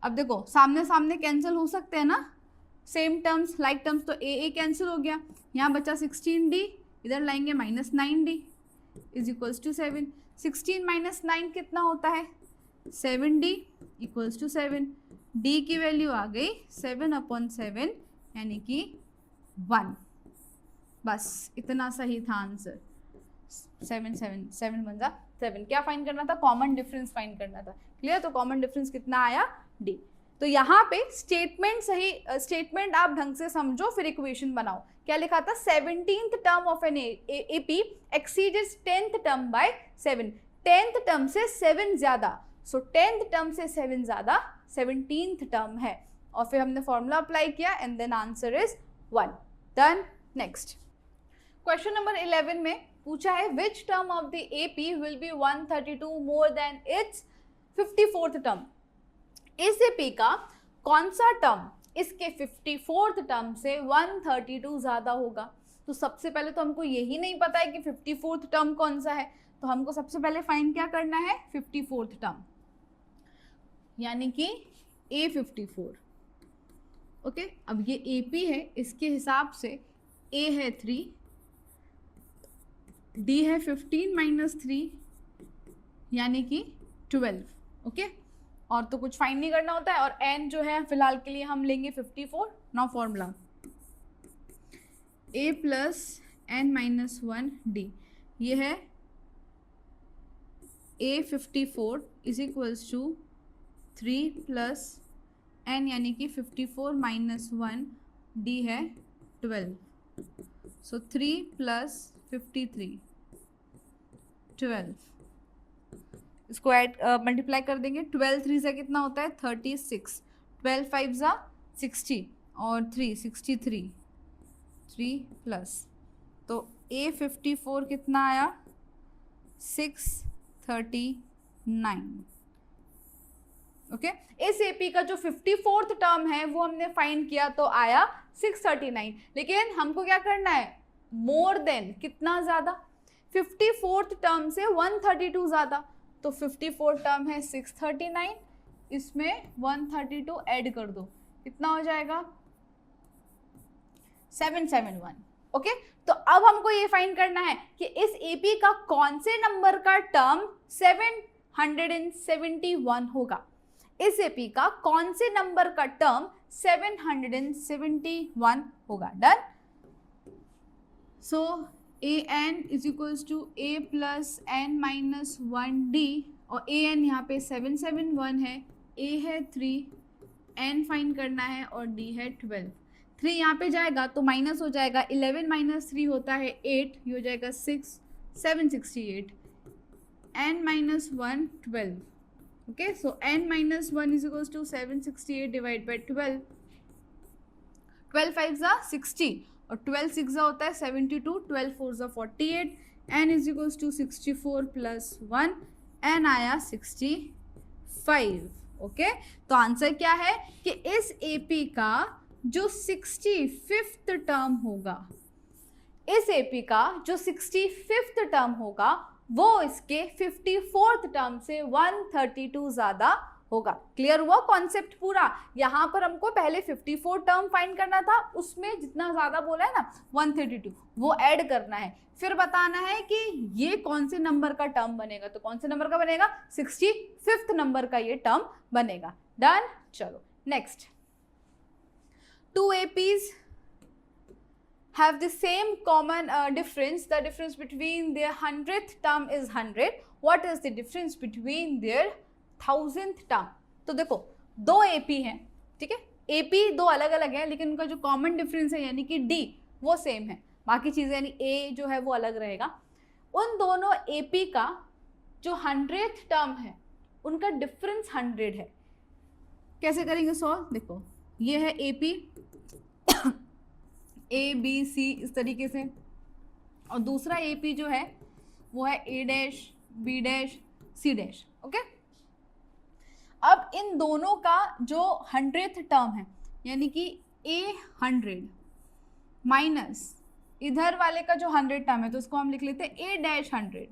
अब देखो सामने सामने कैंसिल हो सकते हैं ना, सेम टर्म्स लाइक टर्म्स. तो A कैंसिल हो गया, यहाँ बचा 16D, इधर लाएंगे -9D = 7. 16 - 9 कितना होता है? 7D = 7. D की वैल्यू आ गई 7/7 यानी कि 1. बस इतना सही था आंसर. 7 बन जा 7. क्या फाइंड करना था? कॉमन डिफरेंस फाइंड करना था. क्लियर? तो कॉमन डिफरेंस कितना आया? D. तो यहाँ पे स्टेटमेंट आप ढंग से समझो फिर इक्वेशन बनाओ. क्या लिखा था? 17th term of an AP exceeds 10th term by 7. 10th टर्म से 7 ज्यादा. सो 10th टर्म से 7 ज्यादा 17th टर्म है. और फिर हमने फॉर्मूला अप्लाई किया and then answer is 1. Done. Next question number 11 में पूछा है which term of the AP will be 132 more than its 54th term. इस AP का कौन सा टर्म इसके 54th टर्म से 132 ज्यादा होगा? तो सबसे पहले तो हमको यही नहीं पता है कि 54th टर्म कौन सा है. तो हमको सबसे पहले फाइंड क्या करना है? 54th टर्म यानी कि A54. ओके. अब ये AP है, इसके हिसाब से A है 3, D है 15 - 3 यानी कि 12. ओके. और तो कुछ फाइंड नहीं करना होता है. और n जो है फिलहाल के लिए हम लेंगे 54. Now formula A + n - 1D. ये है A54 = 3 + n यानी कि 54 - 1 D है 12. सो 3 + 53 12. इसको ऐड मल्टीप्लाई कर देंगे. 12 3 से कितना होता है? 36. 12 5 = 60 और 3 63. 3 प्लस तो A54 कितना आया? 639. ओके. इस AP का जो 54th टर्म है वो हमने फाइंड किया तो आया 639. लेकिन हमको क्या करना है? मोर देन कितना ज्यादा? 54th टर्म से 132 ज्यादा. तो 54 टर्म है 639, इसमें 132 ऐड कर दो. कितना हो जाएगा? 771. ओके. तो अब हमको ये फाइंड करना है कि इस AP का कौन से नंबर का टर्म 771 होगा. इस AP का कौन से नंबर का टर्म 771 होगा. Done. So AN = A + n - 1D और AN यहाँ पे 771 है, A है 3, N फाइंड करना है और D है 12. 3 यहाँ पे जाएगा तो माइनस हो जाएगा. 11 - 3 होता है 8, ये हो जाएगा 6, 768. N - 1 12. Okay. So N - 1 = 768 divide by 12. 12 5 = 60 और 12 6 होता है 72. 12 4 = 48. N = 64 + 1. N आया 65. ओके. तो आंसर क्या है कि इस AP का जो 65th टर्म होगा, इस एपी का जो 65th टर्म होगा वो इसके 54th टर्म से 132 ज्यादा होगा। क्लियर हुआ कॉन्सेप्ट पूरा? यहां पर हमको पहले 54 टर्म फाइंड करना था, उसमें जितना ज्यादा बोला है ना 132 वो ऐड करना है, फिर बताना है कि ये कौन से नंबर का टर्म बनेगा। तो कौन से नंबर का बनेगा? 65th नंबर का ये टर्म बनेगा। डन। चलो next, 2 APs have the same common difference. The difference between their 100th term is 100. What is the difference between their 1000th term? तो देखो 2 AP हैं, ठीक है, AP 2 अलग अलग है, लेकिन उनका जो कॉमन डिफरेंस है यानी कि D वो सेम है, बाकी चीज़ें यानी A जो है वो अलग रहेगा। उन दोनों AP का जो 100th टर्म है उनका डिफरेंस 100 है। कैसे करेंगे सॉल्व? देखो ये है AP A B C इस तरीके से, और दूसरा AP जो है वो है A dash B dash C dash. Okay, अब इन दोनों का जो 100th टर्म है यानी कि A100 माइनस इधर वाले का जो 100 टर्म है तो उसको हम लिख लेते हैं A डैश 100,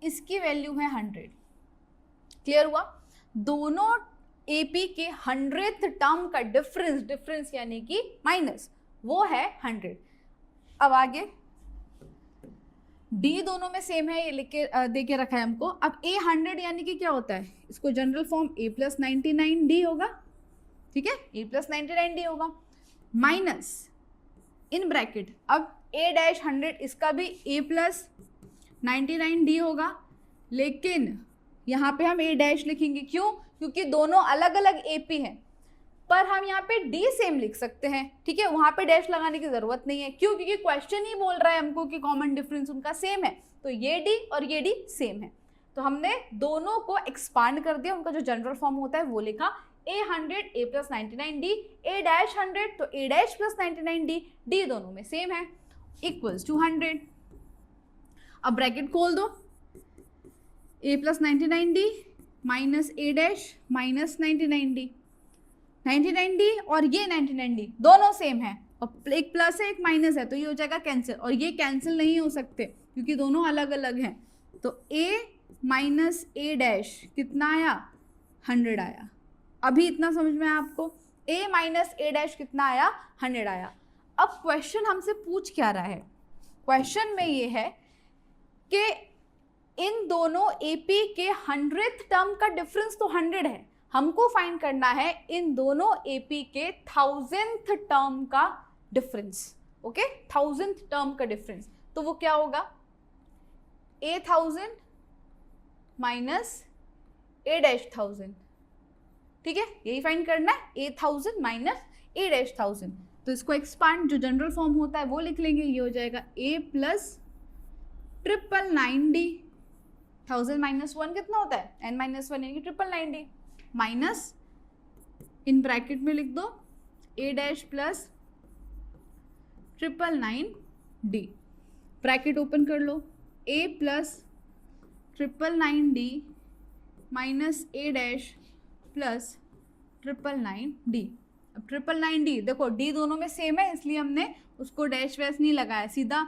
इसकी वैल्यू है 100। क्लियर हुआ? दोनों AP के 100th टर्म का डिफरेंस यानी कि माइनस वो है 100। अब आगे D दोनों में सेम है, ये लिख के दे के रखा है हमको। अब A100 यानी कि क्या होता है, इसको जनरल फॉर्म A + 99D होगा, ठीक है, A + 99D होगा, माइनस इन ब्रैकेट अब A डैश 100 इसका भी A + 99D होगा, लेकिन यहाँ पे हम A डैश लिखेंगे। क्यों? क्योंकि दोनों अलग अलग AP हैं, पर हम यहाँ पे D सेम लिख सकते हैं, ठीक है, वहाँ पे डैश लगाने की जरूरत नहीं है। क्यों? क्योंकि क्वेश्चन ही बोल रहा है हमको कि कॉमन डिफरेंस उनका सेम है, तो ये D और ये D सेम है। तो हमने दोनों को एक्सपांड कर दिया, उनका जो जनरल फॉर्म होता है वो लिखा A100 A + 99D, A dash 100 तो A डैश + 99D, D दोनों में सेम है, इक्वल्स टू 100। अब ब्रैकेट खोल दो, A + 99D minus A dash minus 99D, 99D और ये 99D दोनों सेम है, और एक प्लस है एक माइनस है, तो ये हो जाएगा कैंसिल, और ये कैंसिल नहीं हो सकते क्योंकि दोनों अलग अलग हैं। तो A माइनस A डैश कितना आया? 100 आया। अभी इतना समझ में आया आपको? A माइनस A डैश कितना आया? 100 आया। अब क्वेश्चन हमसे पूछ क्या रहा है? क्वेश्चन में ये है कि इन दोनों AP के 100th टर्म का डिफरेंस तो 100 है, हमको फाइंड करना है इन दोनों AP के 1000th टर्म का डिफरेंस। ओके, 1000th टर्म का डिफरेंस, तो वो क्या होगा? A1000 माइनस A डैश 1000, ठीक है, यही फाइंड करना है, A1000 माइनस A डैश 1000। तो इसको एक्सपांड, जो जनरल फॉर्म होता है वो लिख लेंगे, ये हो जाएगा A + 999D, 1000 माइनस 1 कितना होता है? n माइनस 1 यानी कि 999D, माइनस इन ब्रैकेट में लिख दो A dash + 999D, bracket open कर लो, A + 999D minus A dash + 999D। अब 999D देखो D दोनों में सेम है, इसलिए हमने उसको डैश वैश नहीं लगाया, सीधा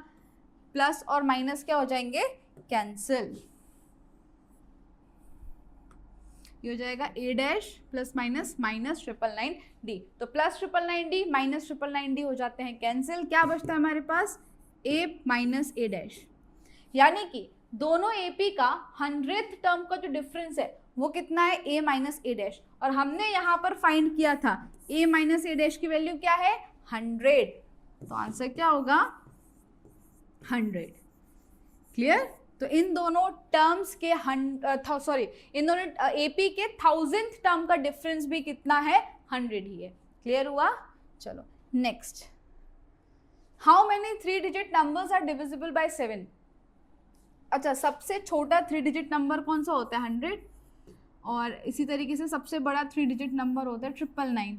प्लस और माइनस क्या हो जाएंगे? कैंसिल। ये हो जाएगा A dash + minus minus 999D, तो + 999D माइनस 999D हो जाते हैं कैंसिल। क्या बचता है हमारे पास? A माइनस A डैश, यानी कि दोनों AP का 100th टर्म का जो डिफरेंस है वो कितना है? A माइनस A डैश, और हमने यहाँ पर फाइंड किया था A माइनस A डैश की वैल्यू क्या है? 100, तो आंसर क्या होगा? 100। क्लियर? तो इन दोनों टर्म्स के इन दोनों AP के 1000th टर्म का डिफरेंस भी कितना है? 100 ही है। क्लियर हुआ? चलो next, how many 3 digit numbers are divisible by 7? अच्छा, सबसे छोटा 3 डिजिट नंबर कौन सा होता है? 100, और इसी तरीके से सबसे बड़ा 3 डिजिट नंबर होता है 999,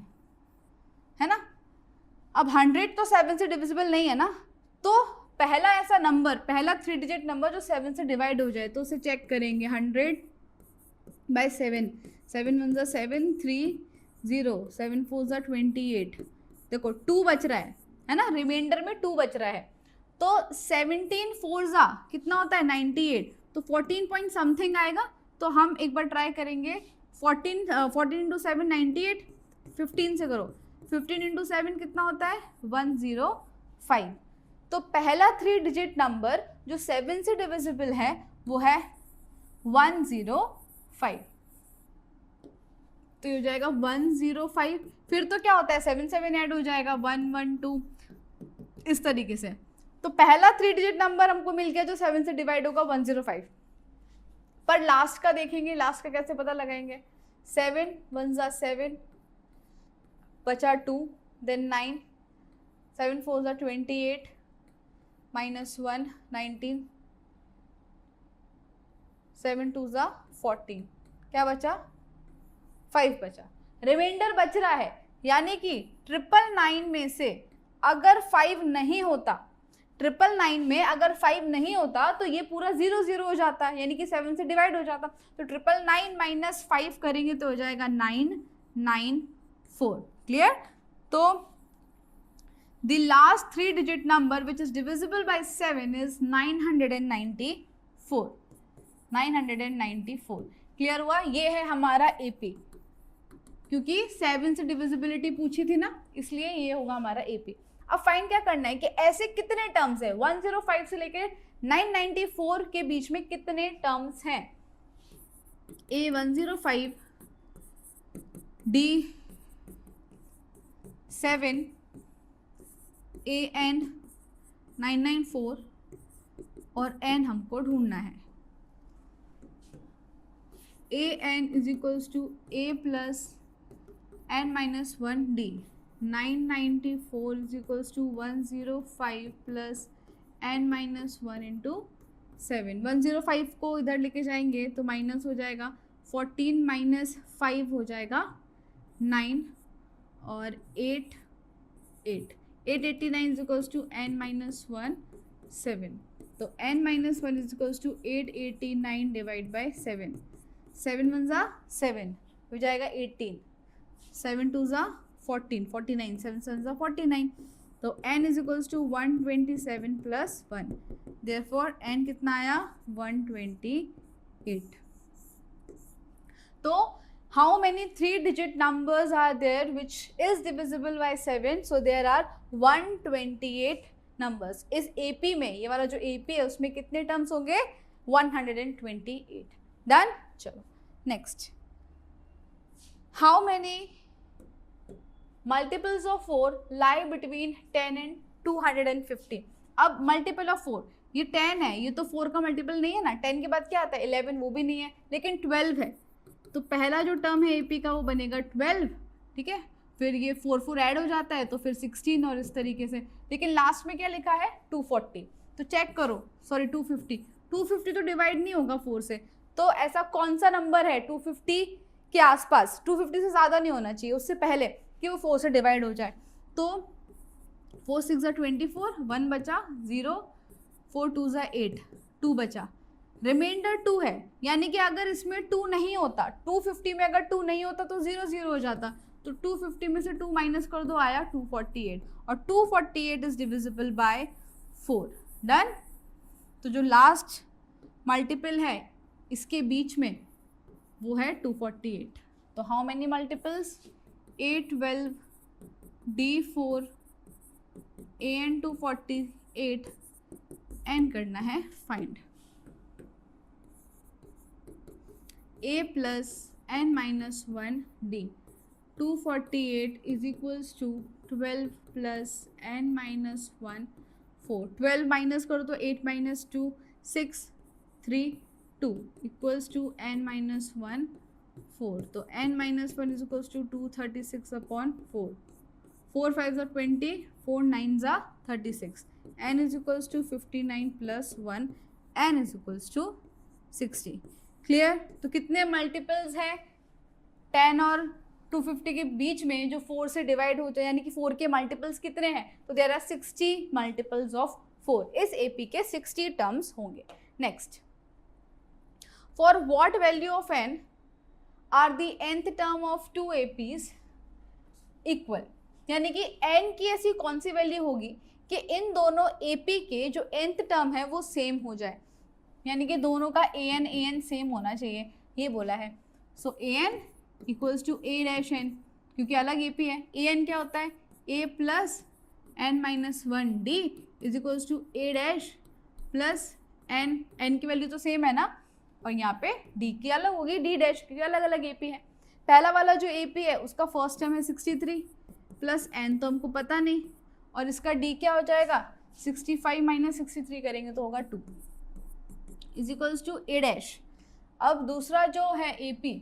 है ना। अब 100 तो 7 से डिविजिबल नहीं है ना, तो पहला ऐसा नंबर, पहला 3 डिजिट नंबर जो 7 से डिवाइड हो जाए, तो उसे चेक करेंगे 100 बाय 7, 7 1 7, 3 0, 7 4 ज़ा 28, देखो 2 बच रहा है ना, रिमाइंडर में 2 बच रहा है, तो 17 4 ज़ा कितना होता है 98, तो 14 पॉइंट समथिंग आएगा। तो हम एक बार ट्राई करेंगे, 14 इंटू 7 98, 15 से करो, 15 इंटू 7 कितना होता है 105। तो पहला 3 डिजिट नंबर जो 7 से डिविजिबल है वो है 105, तो ये हो जाएगा 105। फिर तो क्या होता है 7 7 ऐड हो जाएगा 112, इस तरीके से। तो पहला 3 डिजिट नंबर हमको मिल गया जो 7 से डिवाइड होगा 105। पर लास्ट का देखेंगे, लास्ट का कैसे पता लगाएंगे, 7 1 ज़ा 7 बचा 2, देन 9, 7 4 ज़ा 28 माइनस 1 19, 7 2 ज़ा 14, क्या बचा 5 बचा, रिमाइंडर बच रहा है। यानी कि 999 में से अगर 5 नहीं होता, 999 में अगर 5 नहीं होता तो ये पूरा 0 0 हो जाता, यानी कि 7 से डिवाइड हो जाता। तो 999 माइनस 5 करेंगे तो हो जाएगा 994। क्लियर? तो the last 3 digit number which is divisible by 7 is 994, 994। Clear हुआ? ये है हमारा AP, क्योंकि 7 से डिविजिबिलिटी पूछी थी ना, इसलिए ये होगा हमारा AP। अब फाइंड क्या करना है कि ऐसे कितने टर्म्स है 105 से लेकर 994 के बीच में कितने टर्म्स हैं। A 105, D 7, A N 994 और N हमको ढूंढना है। A N is equals to A plus N minus 1 D, 994 is equals to 105 plus N minus 1 into 7। 105 को इधर लेके जाएंगे तो माइनस हो जाएगा, 14 माइनस 5 हो जाएगा 9 और 8 889 is equals to N minus 1 7। तो N minus 1 is equals to 889 divide by 7, 7 1 ज़ा 7 हो जाएगा 18, 7 2 ज़ा 14, 49, 7 7 ज़ा 49। तो N is equals to 127 plus 1, therefore N कितना आया 128। तो how many 3 digit numbers are there which is divisible by 7? So there are 128 numbers। इस AP में, ये वाला जो AP है उसमें कितने टर्म्स होंगे 128। डन? चलो next, how many multiples of 4 lie between 10 and 250? अब मल्टीपल ऑफ 4, ये 10 है, ये तो 4 का मल्टीपल नहीं है ना, 10 के बाद क्या आता है 11, वो भी नहीं है, लेकिन 12 है। तो पहला जो टर्म है AP का वो बनेगा 12, ठीक है, फिर ये 4 4 ऐड हो जाता है तो फिर 16 और इस तरीके से, लेकिन लास्ट में क्या लिखा है 240। तो चेक करो, सॉरी 250 तो डिवाइड नहीं होगा 4 से, तो ऐसा कौन सा नंबर है 250 के आसपास, 250 से ज़्यादा नहीं होना चाहिए, उससे पहले कि वो 4 से डिवाइड हो जाए। तो 4 6 ज़ा 24, 1 बचा 0, 4 2 ज़ा 8, 2 बचा, रिमाइंडर 2 है, यानी कि अगर इसमें 2 नहीं होता, 250 में अगर 2 नहीं होता तो 0 0 हो जाता। तो 250 में से 2 माइनस कर दो, आया 248, और 248 इज डिविजिबल बाय 4। डन? तो जो लास्ट मल्टीपल है इसके बीच में वो है 248। तो how many multiples, A 12, D 4, AN 248, N करना है फाइंड। A plus N minus 1 D, 248 is equals to 12 plus N minus 1 4, 12 minus करो तो 8 minus 2 6 3 2 equals to N minus 1 4। तो N minus 1 is equals to 236 upon 4, 4 5 ज़ा 20, 4 9 ज़ा 36, N is equals to 59 plus 1, N is equals to 60। Clear? तो कितने multiples हैं 10 और 250 के बीच में जो 4 से डिवाइड होते हैं, यानी कि 4 के मल्टीपल्स कितने हैं, तो देयर आर 60 मल्टीपल्स ऑफ 4। इस AP के 60 टर्म्स होंगे। Next, for what value of n are the nth term of 2 APs equal, यानी कि n की ऐसी कौन सी वैल्यू होगी कि इन दोनों AP के जो nth टर्म है वो सेम हो जाए, यानी कि दोनों का an सेम होना चाहिए, ये बोला है। So an equals to a dash n, क्योंकि अलग AP है। an क्या होता है, a plus n minus 1 d is equals to a dash plus n की वैल्यू तो सेम है ना, और यहाँ पे d की अलग होगी, d डैश, क्योंकि अलग अलग AP है। पहला वाला जो AP है उसका फर्स्ट टर्म है 63 प्लस n तो हमको पता नहीं, और इसका d क्या हो जाएगा, 65 माइनस 63 करेंगे तो होगा 2 is equals to a dash. अब दूसरा जो है AP,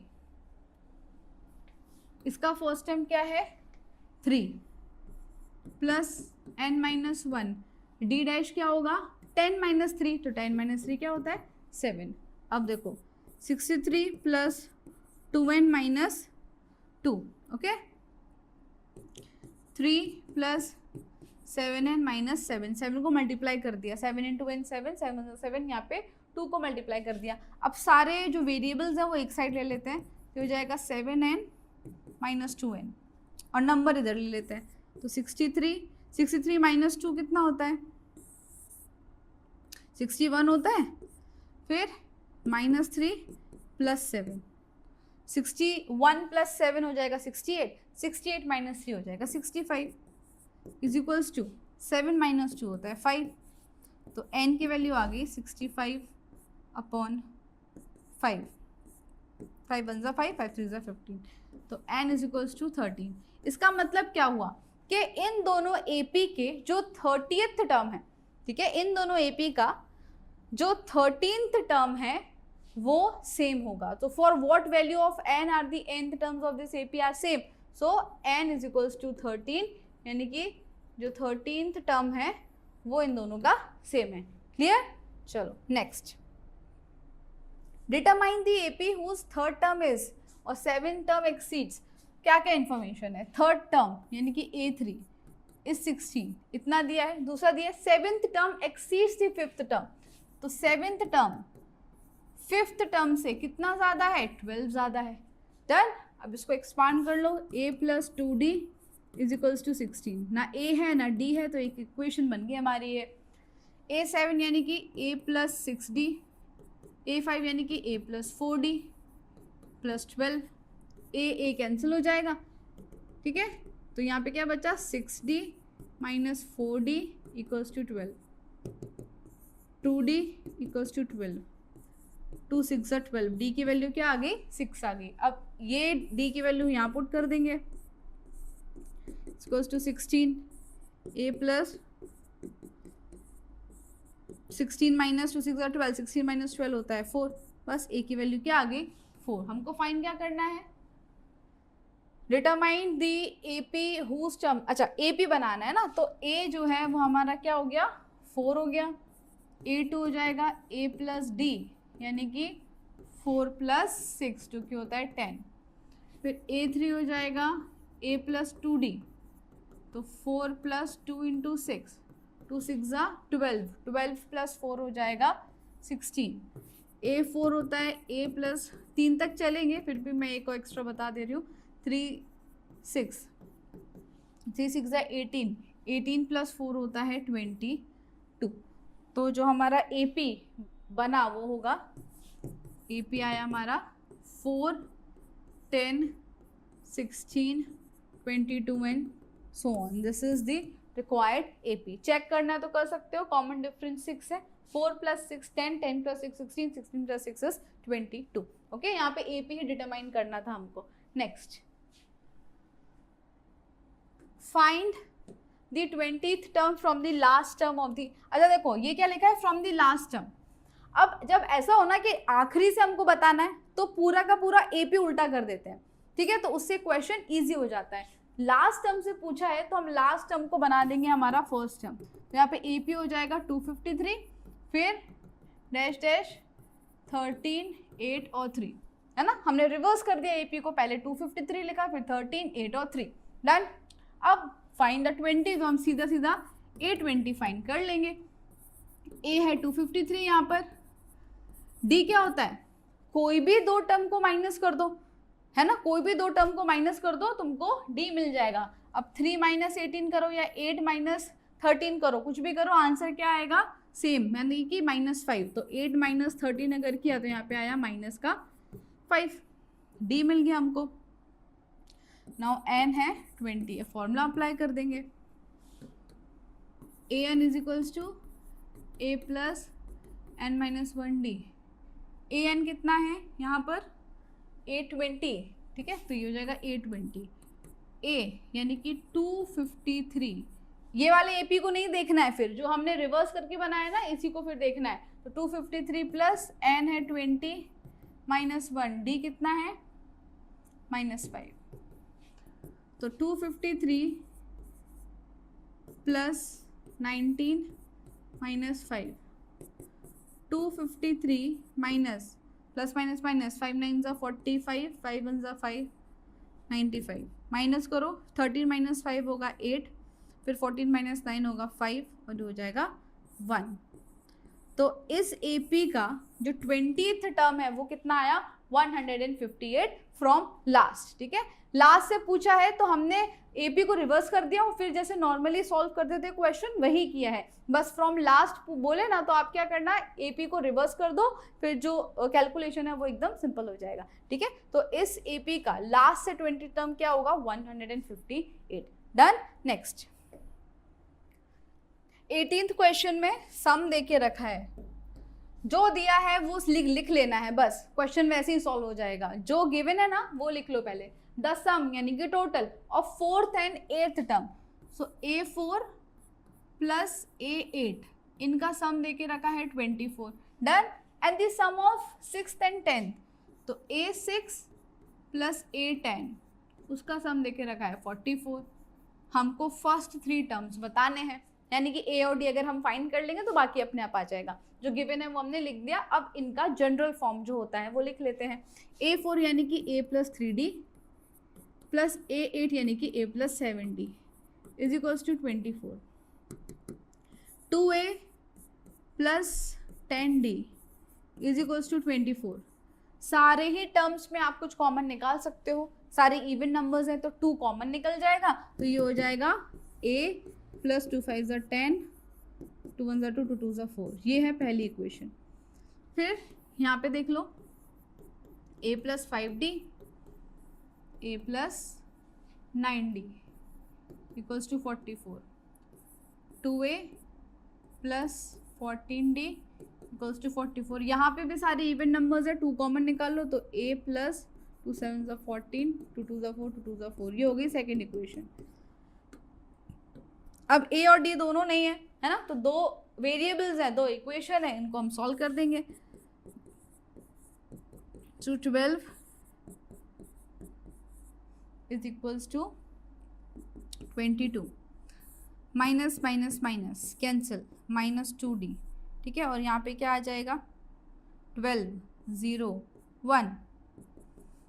इसका फर्स्ट टर्म क्या है 3 plus n minus 1, d dash क्या होगा 10 माइनस 3, तो 10 माइनस 3 क्या होता है 7। अब देखो 63 plus 2n minus 2, okay, 3 plus 7n minus 7, 7 को मल्टीप्लाई कर दिया, 7 इंटू n 7, 7 यहाँ पे 2 को मल्टीप्लाई कर दिया। अब सारे जो वेरिएबल्स हैं वो एक साइड ले लेते हैं, तो हो जाएगा 7n माइनस 2n, और नंबर इधर ले लेते हैं, तो 63 माइनस 2 कितना होता है 61 होता है, फिर माइनस 3 प्लस 7, 61 प्लस 7 हो जाएगा 68, 68 माइनस 3 हो जाएगा 65 इज इक्वल्स टू 7 माइनस 2 होता है 5, तो n की वैल्यू आ गई 65 अपॉन 5, 5 1 ज़ा 5, 5 3 ज़ा 15, तो n इज इक्वल्स टू 13। इसका मतलब क्या हुआ कि इन दोनों AP के जो 30th टर्म है, ठीक है, इन दोनों AP का जो 13th टर्म है वो सेम होगा। तो for what value of n are the nth terms of this AP are same, so n is equals to 13, यानी कि जो 13th टर्म है वो इन दोनों का सेम है। क्लियर? चलो next, determine the AP whose third term is और 7th टर्म एक्सीड्स। क्या क्या इन्फॉर्मेशन है, थर्ड टर्म यानी कि A3 इज 16, इतना दिया है। दूसरा दिया है 7th term exceeds the 5th term, तो 7th टर्म 5th टर्म से कितना ज़्यादा है, 12 ज़्यादा है। डन। अब इसको एक्सपांड कर लो, a plus 2d is equals to 16, ना a है ना d है, तो एक इक्वेशन बन गई हमारी ये। a7 यानी कि a प्लस 6d, a5 यानी कि a plus 4d plus 12, a cancel हो जाएगा, ठीक है, तो यहाँ पे क्या बचा 6d minus 4d equals to 12, 2d equals to 12, 2 6 12, d की वैल्यू क्या आ गई 6 आ गई। अब ये d की वैल्यू यहाँ पुट कर देंगे, equals to 16, a plus 16 minus 2 6 12, 16 minus 12 होता है 4, बस a की वैल्यू क्या आ गई 4। हमको फाइंड क्या करना है, determine the AP whose term, अच्छा AP बनाना है ना, तो a जो है वो हमारा क्या हो गया 4 हो गया, A2 हो जाएगा a प्लस d यानी कि 4 प्लस 6 जो कि होता है 10, फिर A3 हो जाएगा a प्लस 2d, तो 4 प्लस 2 इंटू 6, 2 6 ज़ा 12, 12 प्लस 4 हो जाएगा 16, A4 होता है a प्लस 3 तक चलेंगे, फिर भी मैं एक को एक्स्ट्रा बता दे रही हूँ, 3 6 ज़ा 18, 18 प्लस 4 होता है 22, तो जो हमारा AP बना वो होगा, AP आया हमारा 4 10 16 22 and so on. This is the required AP। Check करना तो कर सकते हो, कॉमन डिफरेंस 6 है, 4 plus 6 10, 10 plus 6 16, 16 plus 6 is 22। Okay, यहाँ पे AP ही डिटरमाइन करना था हमको। Next, find the 20th term from the last term of the, अच्छा देखो ये क्या लिखा है फ्रॉम द लास्ट टर्म। अब जब ऐसा होना कि आखिरी से हमको बताना है तो पूरा का पूरा AP उल्टा कर देते हैं, ठीक है, तो उससे क्वेश्चन इजी हो जाता है। लास्ट टर्म से पूछा है तो हम लास्ट टर्म को बना देंगे हमारा फर्स्ट टर्म, तो यहाँ पे AP हो जाएगा 253, फिर डैश डैश 13 8 और 3, है ना, हमने रिवर्स कर दिया AP को, पहले 253 लिखा फिर 13 8 और 3, डन। अब फाइंड द 20, तो हम सीधा सीधा A20 फाइंड कर लेंगे। A है 253 यहाँ पर, D क्या होता है, कोई भी दो टर्म को माइनस कर दो, है ना, कोई भी दो टर्म को माइनस कर दो तुमको डी मिल जाएगा। अब 3 माइनस 18 करो या 8 माइनस 13 करो, कुछ भी करो, आंसर क्या आएगा, सेम। मैंने की -5, तो 8 माइनस 13 अगर किया तो यहाँ पे आया माइनस का 5, डी मिल गया हमको। नाउ n है 20, फॉर्मूला अप्लाई कर देंगे, an is equals to a plus n minus 1d। an कितना है यहाँ पर 820, ठीक है, तो ये हो जाएगा 820। a यानी कि 253, ये वाले AP को नहीं देखना है, फिर जो हमने रिवर्स करके बनाया ना इसी को फिर देखना है। तो 253 प्लस n है 20 माइनस 1, d कितना है -5, तो 253 plus 19 minus 5, 253 minus plus minus minus 5 9 ज़ा 45, 5 1 ज़ा 5, 95, माइनस करो, 13 माइनस 5 होगा 8, फिर 14 माइनस 9 होगा 5 और हो जाएगा 1। तो इस AP का जो 20th टर्म है वो कितना आया 158 फ्रॉम लास्ट, ठीक है। लास्ट से पूछा है तो हमने AP को रिवर्स कर दिया और फिर जैसे नॉर्मली सॉल्व करते थे क्वेश्चन वही किया है, बस फ्रॉम लास्ट बोले ना तो आप क्या करना है AP को रिवर्स कर दो, फिर जो कैलकुलेशन है वो एकदम सिंपल हो जाएगा, ठीक है। तो इस AP का लास्ट से 20 टर्म क्या होगा 158। डन। नेक्स्ट 18th क्वेश्चन में सम दे के रखा है, जो दिया है वो लिख लेना है, बस क्वेश्चन वैसे ही सॉल्व हो जाएगा। जो गिवन है ना वो लिख लो पहले। द सम यानी कि total of 4th and 8th term, so A4 plus A8 इनका सम दे के रखा है 24। Done. And the sum of 6th and 10th, तो A6 प्लस A10 उसका सम दे के रखा है 44। हमको फर्स्ट 3 टर्म्स बताने हैं, यानी कि A और D अगर हम फाइंड कर लेंगे तो बाकी अपने आप आ जाएगा। जो गिवन है वो हमने लिख दिया, अब इनका जनरल फॉर्म जो होता है वो लिख लेते हैं। A4 यानी कि A plus 3D plus A8 यानी कि A plus 7D is equals to 24। 2A plus 10D is equals to 24। सारे ही टर्म्स में आप कुछ कॉमन निकाल सकते हो, सारे इवन नंबर्स हैं तो 2 कॉमन निकल जाएगा, तो ये हो जाएगा A प्लस 2 5 ज़ा 10, 2 1 ज़ा 2, 2 2 ज़ा 4। ये है पहली इक्वेशन। फिर यहाँ पे देख लो A plus 5D, A plus 9D equals to 44। 2A plus 14D equals to 44। यहाँ पे भी सारे इवन नंबर्स है, 2 कॉमन निकाल लो, तो A प्लस 2 7 ज़ा 14, 2 2 ज़ा 4, 2 2 ज़ा 4। ये हो गई सेकेंड इक्वेशन। अब A और D दोनों नहीं है ना, तो 2 वेरिएबल्स हैं, 2 इक्वेशन है, इनको हम सॉल्व कर देंगे। तो 12 is equals to 22, minus minus minus cancel, minus 2D, ठीक है। और यहाँ पे क्या आ जाएगा 12 0 1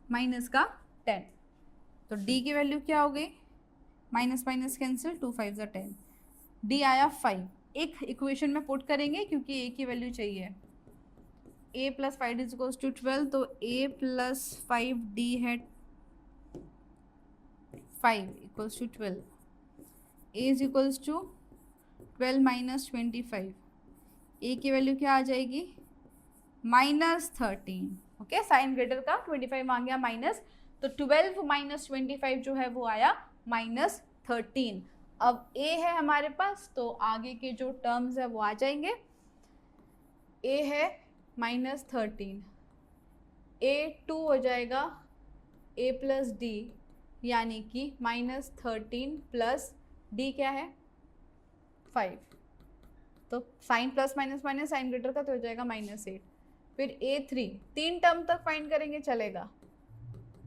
माइनस का 10, तो D की वैल्यू क्या हो गई, माइनस माइनस कैंसिल, 2 5 ज़ा 10, D आया 5। एक इक्वेशन में पुट करेंगे क्योंकि A की वैल्यू चाहिए। A plus 5 is equals to 12, तो A प्लस 5D है 5 equals to 12। A is equals to 12 minus 25। A की वैल्यू क्या आ जाएगी माइनस 13। ओके, साइन ग्रेटर का 25 आ गया माइनस, तो 12 माइनस 25 जो है वो आया माइनस 13। अब A है हमारे पास, तो आगे के जो टर्म्स है वो आ जाएंगे। A है माइनस 13, A2 हो जाएगा A प्लस D, यानी कि माइनस 13 प्लस D क्या है 5, तो sign plus minus minus sign greater का तो हो जाएगा -8। फिर A3 3 टर्म तक फाइंड करेंगे चलेगा,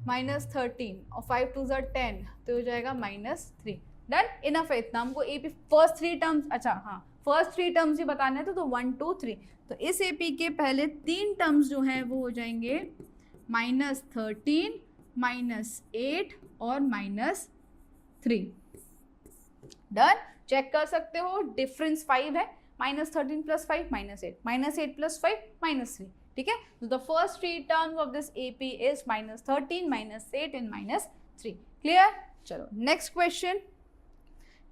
माइनस 13 और 5 2 ज़ा 10 तो हो जाएगा -3। डन। इनफ है इतना, हमको AP फर्स्ट 3 टर्म्स, अच्छा हाँ फर्स्ट 3 टर्म्स ही बताने थे, तो 1 2 3, तो इस AP के पहले 3 टर्म्स जो हैं वो हो जाएंगे -13 -8 और -3। डन। चेक कर सकते हो डिफरेंस 5 है, -13 प्लस 5 -8, -8 प्लस 5 -3, ठीक है, तो the first 3 terms of this AP is -13, -8 and -3. Clear? चलो नेक्स्ट क्वेश्चन.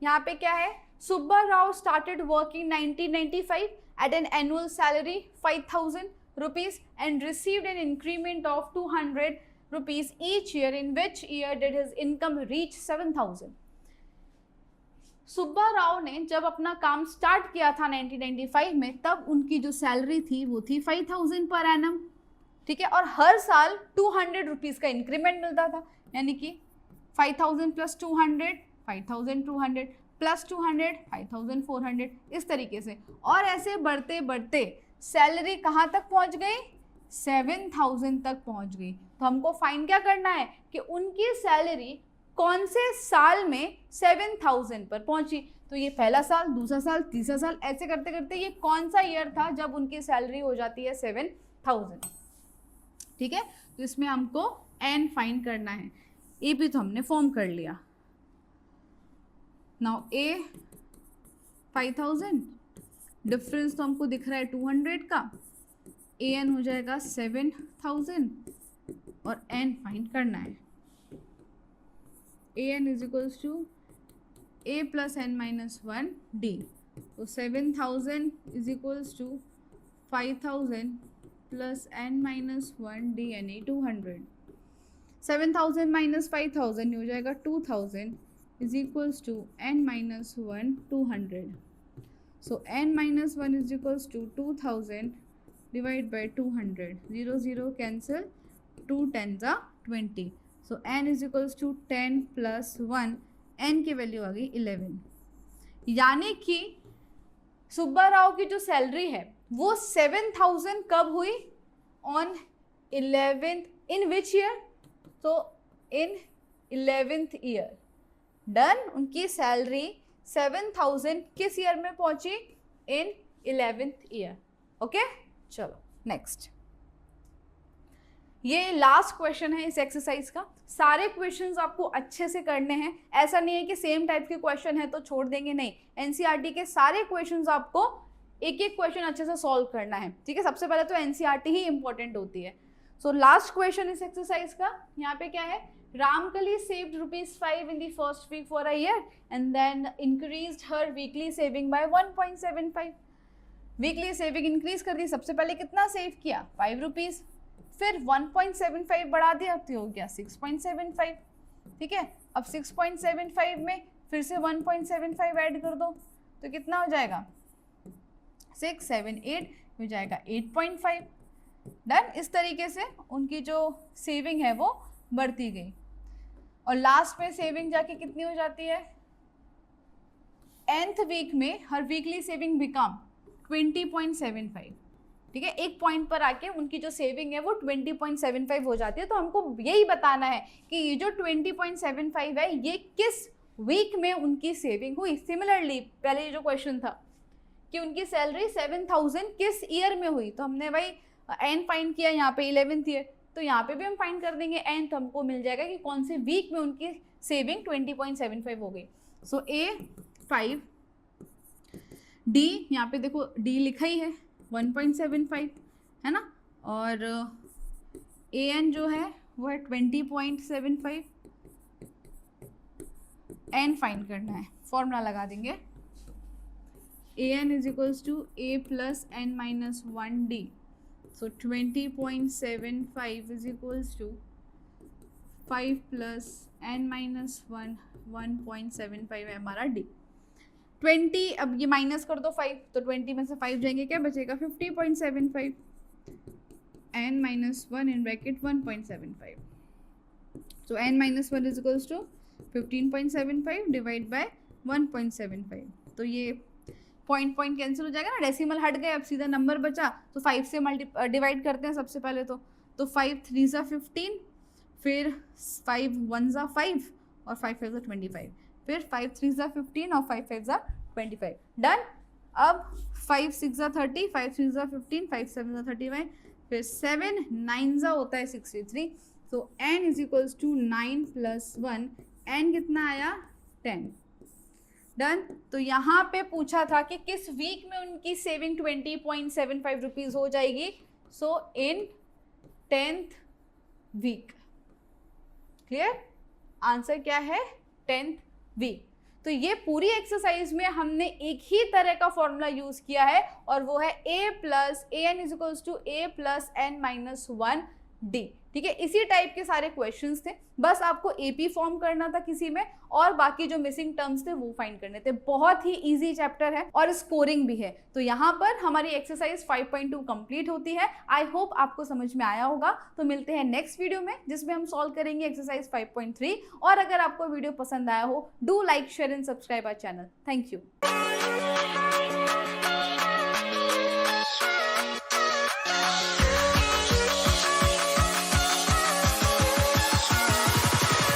यहाँ पे क्या है, Subba Rao started working 1995 at an annual salary 5,000 rupees and received an increment of 200 rupees each year. In which year did his income reach 7,000? Subba Rao ने जब अपना काम start किया था 1995 में, तब उनकी जो सैलरी थी वो थी 5,000 पर एनम. ठीक है, और हर साल 200 रुपीज़ का इंक्रीमेंट मिलता था, यानी कि 5,000 प्लस 200 5,200 प्लस 200 5,400, इस तरीके से. और ऐसे बढ़ते बढ़ते सैलरी कहाँ तक पहुँच गई? 7,000 तक पहुँच गई. तो हमको फाइंड क्या करना है कि उनकी सैलरी कौन से साल में 7,000 पर पहुंची. तो ये पहला साल, दूसरा साल, तीसरा साल, ऐसे करते करते ये कौन सा ईयर था जब उनकी सैलरी हो जाती है 7,000. ठीक है, तो इसमें हमको एन फाइंड करना है. ए भी तो हमने फॉर्म कर लिया. नाउ ए 5,000, डिफरेंस तो हमको दिख रहा है 200 का. ए एन हो जाएगा 7,000 और एन फाइंड करना है. A N is equals to A plus N minus 1 D. तो 7,000 is equals to 5,000 plus N minus 1 D यानी 200. 7,000 माइनस 5,000 हो जाएगा 2,000 is equals to N minus 1 200. So N minus 1 is equals to 2,000 divide by 200. 0 0 cancel, 2 10 जा 20. So n is equals to 10 plus 1, n की value आ गई 11. यानी कि सुब्बा राव की जो सैलरी है वो 7,000 कब हुई? On 11th. In which year? तो इन 11th ईयर. डन. उनकी सैलरी 7,000 किस ईयर में पहुंची? इन 11th ईयर. ओके, चलो नेक्स्ट. ये लास्ट क्वेश्चन है इस एक्सरसाइज का. सारे क्वेश्चंस आपको अच्छे से करने हैं. ऐसा नहीं है कि सेम टाइप के क्वेश्चन है तो छोड़ देंगे, नहीं. एनसीईआरटी के सारे क्वेश्चंस आपको एक एक क्वेश्चन अच्छे से सॉल्व करना है. ठीक है, सबसे पहले तो एनसीईआरटी ही इंपॉर्टेंट होती है. सो लास्ट क्वेश्चन इस एक्सरसाइज का यहाँ पे क्या है? Ramkali saved ₹5 in the first week for a year and then increased her weekly saving by 1.75. Weekly saving increase कर दी. सबसे पहले कितना सेव किया? ₹5. फिर 1.75 बढ़ा दिया तो हो गया 6.75. ठीक है, अब 6.75 में फिर से 1.75 ऐड कर दो तो कितना हो जाएगा? 6 7 8 हो जाएगा 8.5. डन. इस तरीके से उनकी जो सेविंग है वो बढ़ती गई और लास्ट में सेविंग जाके कितनी हो जाती है? nth वीक में हर वीकली सेविंग बिकम 20.75. ठीक है, एक पॉइंट पर आके उनकी जो सेविंग है वो 20.75 हो जाती है. तो हमको यही बताना है कि ये जो 20.75 है ये किस वीक में उनकी सेविंग हुई. सिमिलरली पहले ये जो क्वेश्चन था कि उनकी सैलरी 7,000 किस ईयर में हुई, तो हमने भाई एन फाइंड किया यहाँ पे 11th ईयर. तो यहाँ पे भी हम फाइंड कर देंगे एन, तो हमको मिल जाएगा कि कौन से वीक में उनकी सेविंग 20.75 हो गई. सो ए 5, डी यहाँ पे देखो डी लिखा ही है 1.75 है ना, और ए एन जो है वो है 20.75. एन फाइंड करना है, फॉर्मूला लगा देंगे. A N is equals to A plus N minus 1 D. So 20.75 is equals to 5 plus N minus 1 1.75 है हमारा डी. 20, अब ये माइनस कर दो 5 तो 20 में से 5 जाएंगे, क्या बचेगा? 50.75. n minus 1 in bracket 1.75. So n minus 1 is equals to 15.75 divide by 1.75. तो ये पॉइंट कैंसिल हो जाएगा ना, डेसिमल हट गए, अब सीधा नंबर बचा. तो 5 से डिवाइड करते हैं सबसे पहले. तो 5 3 ज़ा 15, फिर 5 1 ज़ा 5 और 5 5 ज़ा 25, फिर 5 3 ज़ा 15 और 5 5 ज़ा 25. डन. अब 5 6 ज़ा 30, 5 3 ज़ा 15, 5 7 ज़ा 35, फिर 7 9 ज़ा होता है 63. So n is equals to 9 plus 1. n कितना आया? 10. डन. तो यहाँ पे पूछा था कि किस वीक में उनकी सेविंग 20.75 रुपीज़ हो जाएगी. सो इन 10th वीक। क्लियर? आंसर क्या है? 10th week. तो ये पूरी एक्सरसाइज में हमने एक ही तरह का फॉर्मूला यूज किया है और वो है a plus a N is equals to a plus N minus 1d। ठीक है, इसी टाइप के सारे क्वेश्चंस थे, बस आपको एपी फॉर्म करना था किसी में और बाकी जो मिसिंग टर्म्स थे वो फाइंड करने थे। बहुत ही इजी चैप्टर है और स्कोरिंग भी है। तो यहाँ पर हमारी एक्सरसाइज 5.2 कंप्लीट होती है। आई होप आपको समझ में आया होगा। तो मिलते हैं नेक्स्ट वीडियो में जिसमें हम सॉल्व करेंगे एक्सरसाइज 5.3। और अगर आपको वीडियो पसंद आया हो, do like, share and subscribe our channel. Thank you.